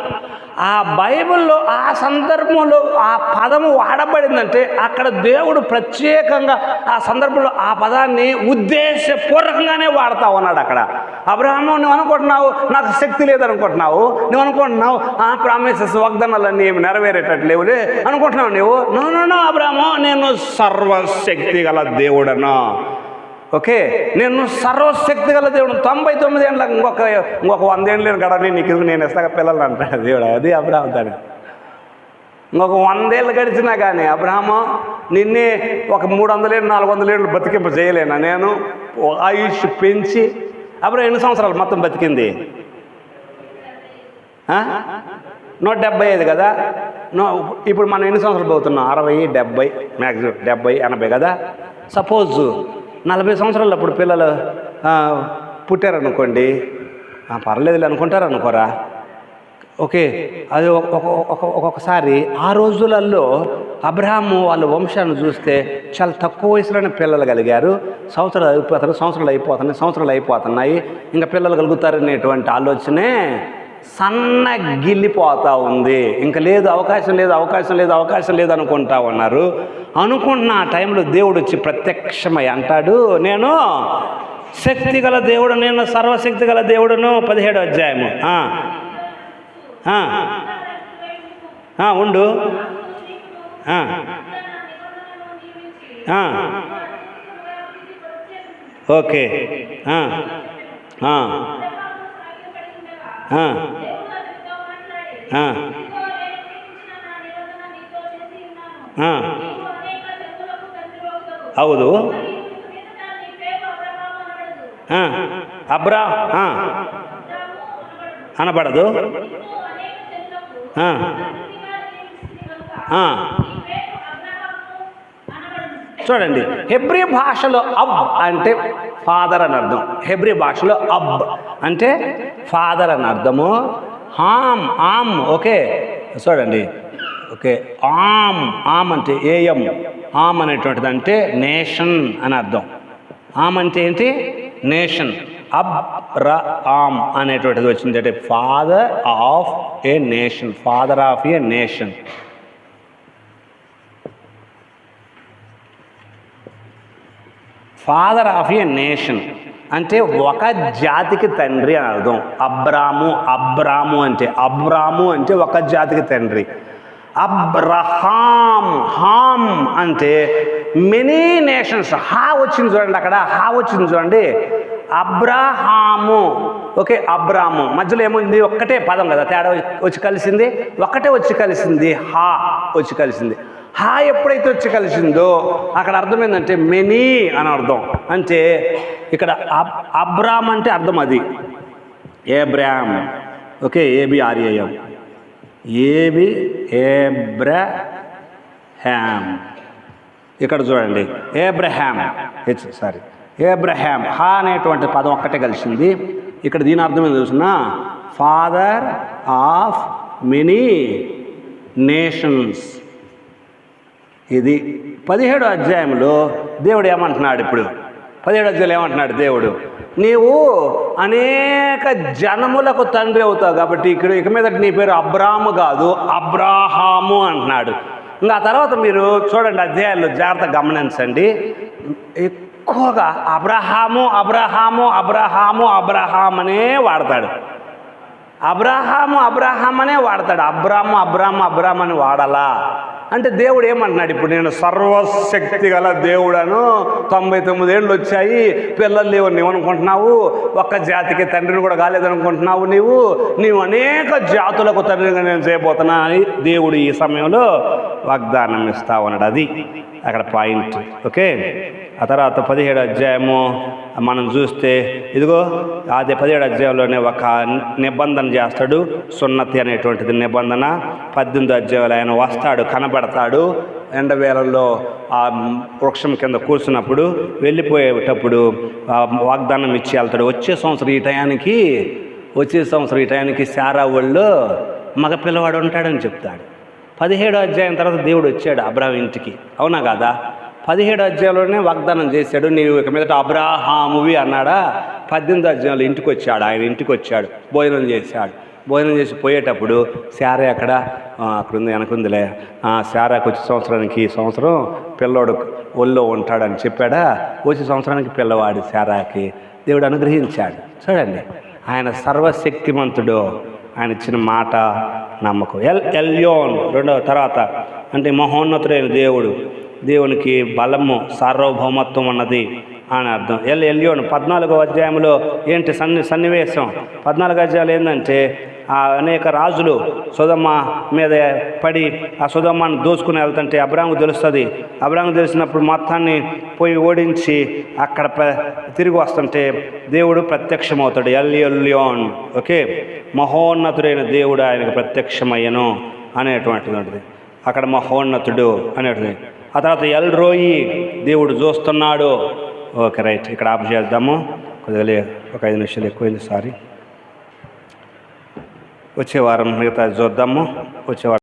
ఆ బైబిల్లో ఆ సందర్భంలో ఆ పదము వాడబడిందంటే అక్కడ దేవుడు ప్రత్యేకంగా ఆ సందర్భంలో ఆ పదాన్ని ఉద్దేశపూర్వకంగానే వాడుతా ఉన్నాడు. అక్కడ అబ్రాహాము నువ్వు అనుకుంటున్నావు నాకు శక్తి లేదనుకుంటున్నావు, నువ్వు అనుకుంటున్నావు ప్రామిసెస్ వాగ్దానాలన్నీ ఏమి నెరవేరేటట్లేవులే అనుకుంటున్నావు నువ్వు. నో అబ్రాహాము, నేను సర్వశక్తి గల దేవుడను. ఓకే, నేను సర్వశక్తి గల దేవుడు. 99 ఏళ్ళ ఇంకొక 100 ఏళ్ళు గడని నీకు నేను ఇస్తాక పిల్లలు అంటాడు దేవుడు. అది అబ్రాహాం తాడు. ఇంకొక 100 ఏళ్ళు గడిచినా కానీ అబ్రాహాము నిన్నే ఒక 300 ఏళ్ళు 400 ఏళ్ళు బతికింప చేయలేనా నేను? ఆయుష్ పెంచి అబ్రాహాం ఎన్ని సంవత్సరాలు మొత్తం బతికింది? 175 కదా. ఇప్పుడు మనం ఎన్ని సంవత్సరాలు పోతున్నాం? 60, 70, మ్యాక్సిమం 70, 80 కదా. సపోజ్ 40 సంవత్సరాలు అప్పుడు పిల్లలు పుట్టారనుకోండి, పర్లేదులే అనుకుంటారు అనుకోరా? ఓకే, అది ఒక్కొక్కసారి ఆ రోజులలో అబ్రాహాము వాళ్ళ వంశాన్ని చూస్తే చాలా తక్కువ వయసులోనే పిల్లలు కలిగారు. సంవత్సరాలు అయిపోతున్నాయి ఇంకా పిల్లలు కలుగుతారనేటువంటి ఆలోచనే సన్నగిల్లిపోతూ ఉంది. ఇంకా లేదు, అవకాశం లేదు అనుకుంటా ఉన్నారు. అనుకుంటున్న ఆ టైంలో దేవుడు వచ్చి ప్రత్యక్షమై అంటాడు, నేను శక్తిగల దేవుడు, నేను సర్వశక్తి గల దేవుడును. 17వ అధ్యాయము ఉండు. ఓకే, ಹೌದು. అనబడదు. చూడండి, హెబ్రీ భాషలో అబ్ అంటే ఫాదర్ అని అర్థం. హెబ్రీ భాషలో అబ్ అంటే ఫాదర్ అని అర్థము. ఆమ్ ఓకే, చూడండి. ఓకే, ఆమ్ అంటే ఏఎం. ఆమ్ అనేటువంటిది అంటే నేషన్ అని అర్థం. ఆమ్ అంటే ఏంటి? నేషన్. ఆమ్ అనేటువంటిది వచ్చింది అంటే father of A nation. Father of A nation. Father of A nation అంటే ఒక జాతికి తండ్రి అని అర్థం. అబ్రాము అంటే ఒక జాతికి తండ్రి. హామ్ అంటే మెనీ నేషన్స్. వచ్చింది చూడండి, అక్కడ వచ్చింది చూడండి. అబ్రాహాము. ఓకే, అబ్రాము మధ్యలో ఏముంది? ఒక్కటే పదం కదా, తేడా వచ్చి కలిసింది. ఒక్కటే వచ్చి కలిసింది, వచ్చి కలిసింది. ఎప్పుడైతే వచ్చి కలిసిందో అక్కడ అర్థం ఏంటంటే మెనీ అని అర్థం. అంటే ఇక్కడ అబ్రామ్ అంటే అర్థం అది ఏబ్రామ్. Okay, ఏబిఆర్ఏఎం, Abraham. ఇక్కడ చూడండి, ఏబ్రహాం అనేటువంటి పదం ఒక్కటే కలిసింది. ఇక్కడ దీని అర్థం ఏం చూసినా, ఫాదర్ ఆఫ్ మెనీ నేషన్స్. ఇది 17వ అధ్యాయంలో దేవుడు ఏమంటున్నాడు? ఇప్పుడు 17వ అధ్యాయంలో ఏమంటున్నాడు దేవుడు? నీవు అనేక జనములకు తండ్రి అవుతావు కాబట్టి ఇక మీద నీ పేరు అబ్రాము కాదు, అబ్రాహాము అంటున్నాడు. ఇంకా ఆ తర్వాత మీరు చూడండి, అధ్యాయాల్లో జాగ్రత్తగా గమనించండి. ఎక్కువగా అబ్రాహాము అనే వాడతాడు. అబ్రాహాము అనే వాడతాడు. అబ్రామ్ అని వాడాలా అంటే దేవుడు ఏమంటున్నాడు? ఇప్పుడు నేను సర్వశక్తి గల దేవుడను, 99 ఏళ్ళు వచ్చాయి, పిల్లలు లేవు నీవు అనుకుంటున్నావు, ఒక్క జాతికి తండ్రిని కూడా కాలేదనుకుంటున్నావు, నీవు అనేక జాతులకు తండ్రిగా నేను చేయబోతున్నా అని దేవుడు ఈ సమయంలో వాగ్దానం ఇస్తా ఉన్నాడు. అది అక్కడ పాయింట్. ఓకే, ఆ తర్వాత 17వ అధ్యాయము మనం చూస్తే ఇదిగో అదే 17వ అధ్యాయంలోనే ఒక నిబంధన చేస్తాడు, సున్నతి అనేటువంటిది నిబంధన. 18వ అధ్యాయంలో ఆయన వస్తాడు, కనబడతాడు. ఎండవేళల్లో ఆ వృక్షం కింద కూర్చున్నప్పుడు వెళ్ళిపోయేటప్పుడు వాగ్దానం ఇచ్చి వెళ్తాడు. వచ్చే సంవత్సరం ఈ టయానికి శారా వాళ్ళు మగ పిల్లవాడు ఉంటాడని చెప్తాడు. 17వ అధ్యాయం తర్వాత దేవుడు వచ్చాడు అబ్రాహాం ఇంటికి, అవునా కాదా? 17 అధ్యాయంలోనే వాగ్దానం చేశాడు, నీవు ఇక మీదట అబ్రాహామువి అన్నాడా. 18 అధ్యాయంలో ఇంటికి వచ్చాడు, ఆయన ఇంటికి వచ్చాడు, భోజనం చేశాడు. భోజనం చేసి పోయేటప్పుడు శారా అక్కడ ఉంది, వెనకుందిలే, శారాకు వచ్చే సంవత్సరం పిల్లోడు ఒళ్ళో ఉంటాడని చెప్పాడా. వచ్చే సంవత్సరానికి పిల్లవాడు శారాకి దేవుడు అనుగ్రహించాడు. చూడండి, ఆయన సర్వశక్తిమంతుడు, ఆయన ఇచ్చిన మాట నమ్మకం. ఎల్యోన్ రెండవ తర్వాత అంటే మహోన్నతుడైన దేవుడు, దేవునికి బలము సార్వభౌమత్వం ఉన్నది అని అర్థం. ఎల్యోన్ 14వ అధ్యాయంలో ఏంటి సన్నివేశం? 14 అధ్యాయులు ఏంటంటే అనేక రాజులు సొదొమ మీద పడి ఆ సొదొమను దోసుకుని వెళ్తుంటే అబ్రాహాముకు తెలుస్తుంది. అబ్రాహాముకు తెలిసినప్పుడు మొత్తాన్ని పోయి ఓడించి అక్కడ తిరిగి వస్తుంటే దేవుడు ప్రత్యక్షమవుతాడు. ఎల్యోన్, ఓకే, మహోన్నతుడైన దేవుడు ఆయనకు ప్రత్యక్షమయ్యను అనేటువంటిది. అక్కడ మహోన్నతుడు అనేటువంటిది. ఆ తర్వాత ఎల్ రోయి, దేవుడు చూస్తున్నాడు. ఓకే, రైట్, ఇక్కడ ఆపు చేద్దాము. కొద్దిగా ఒక 5 నిమిషాలు ఎక్కువైంది, సారీ. వచ్చే వారం మిగతా చూద్దాము. వచ్చే వారం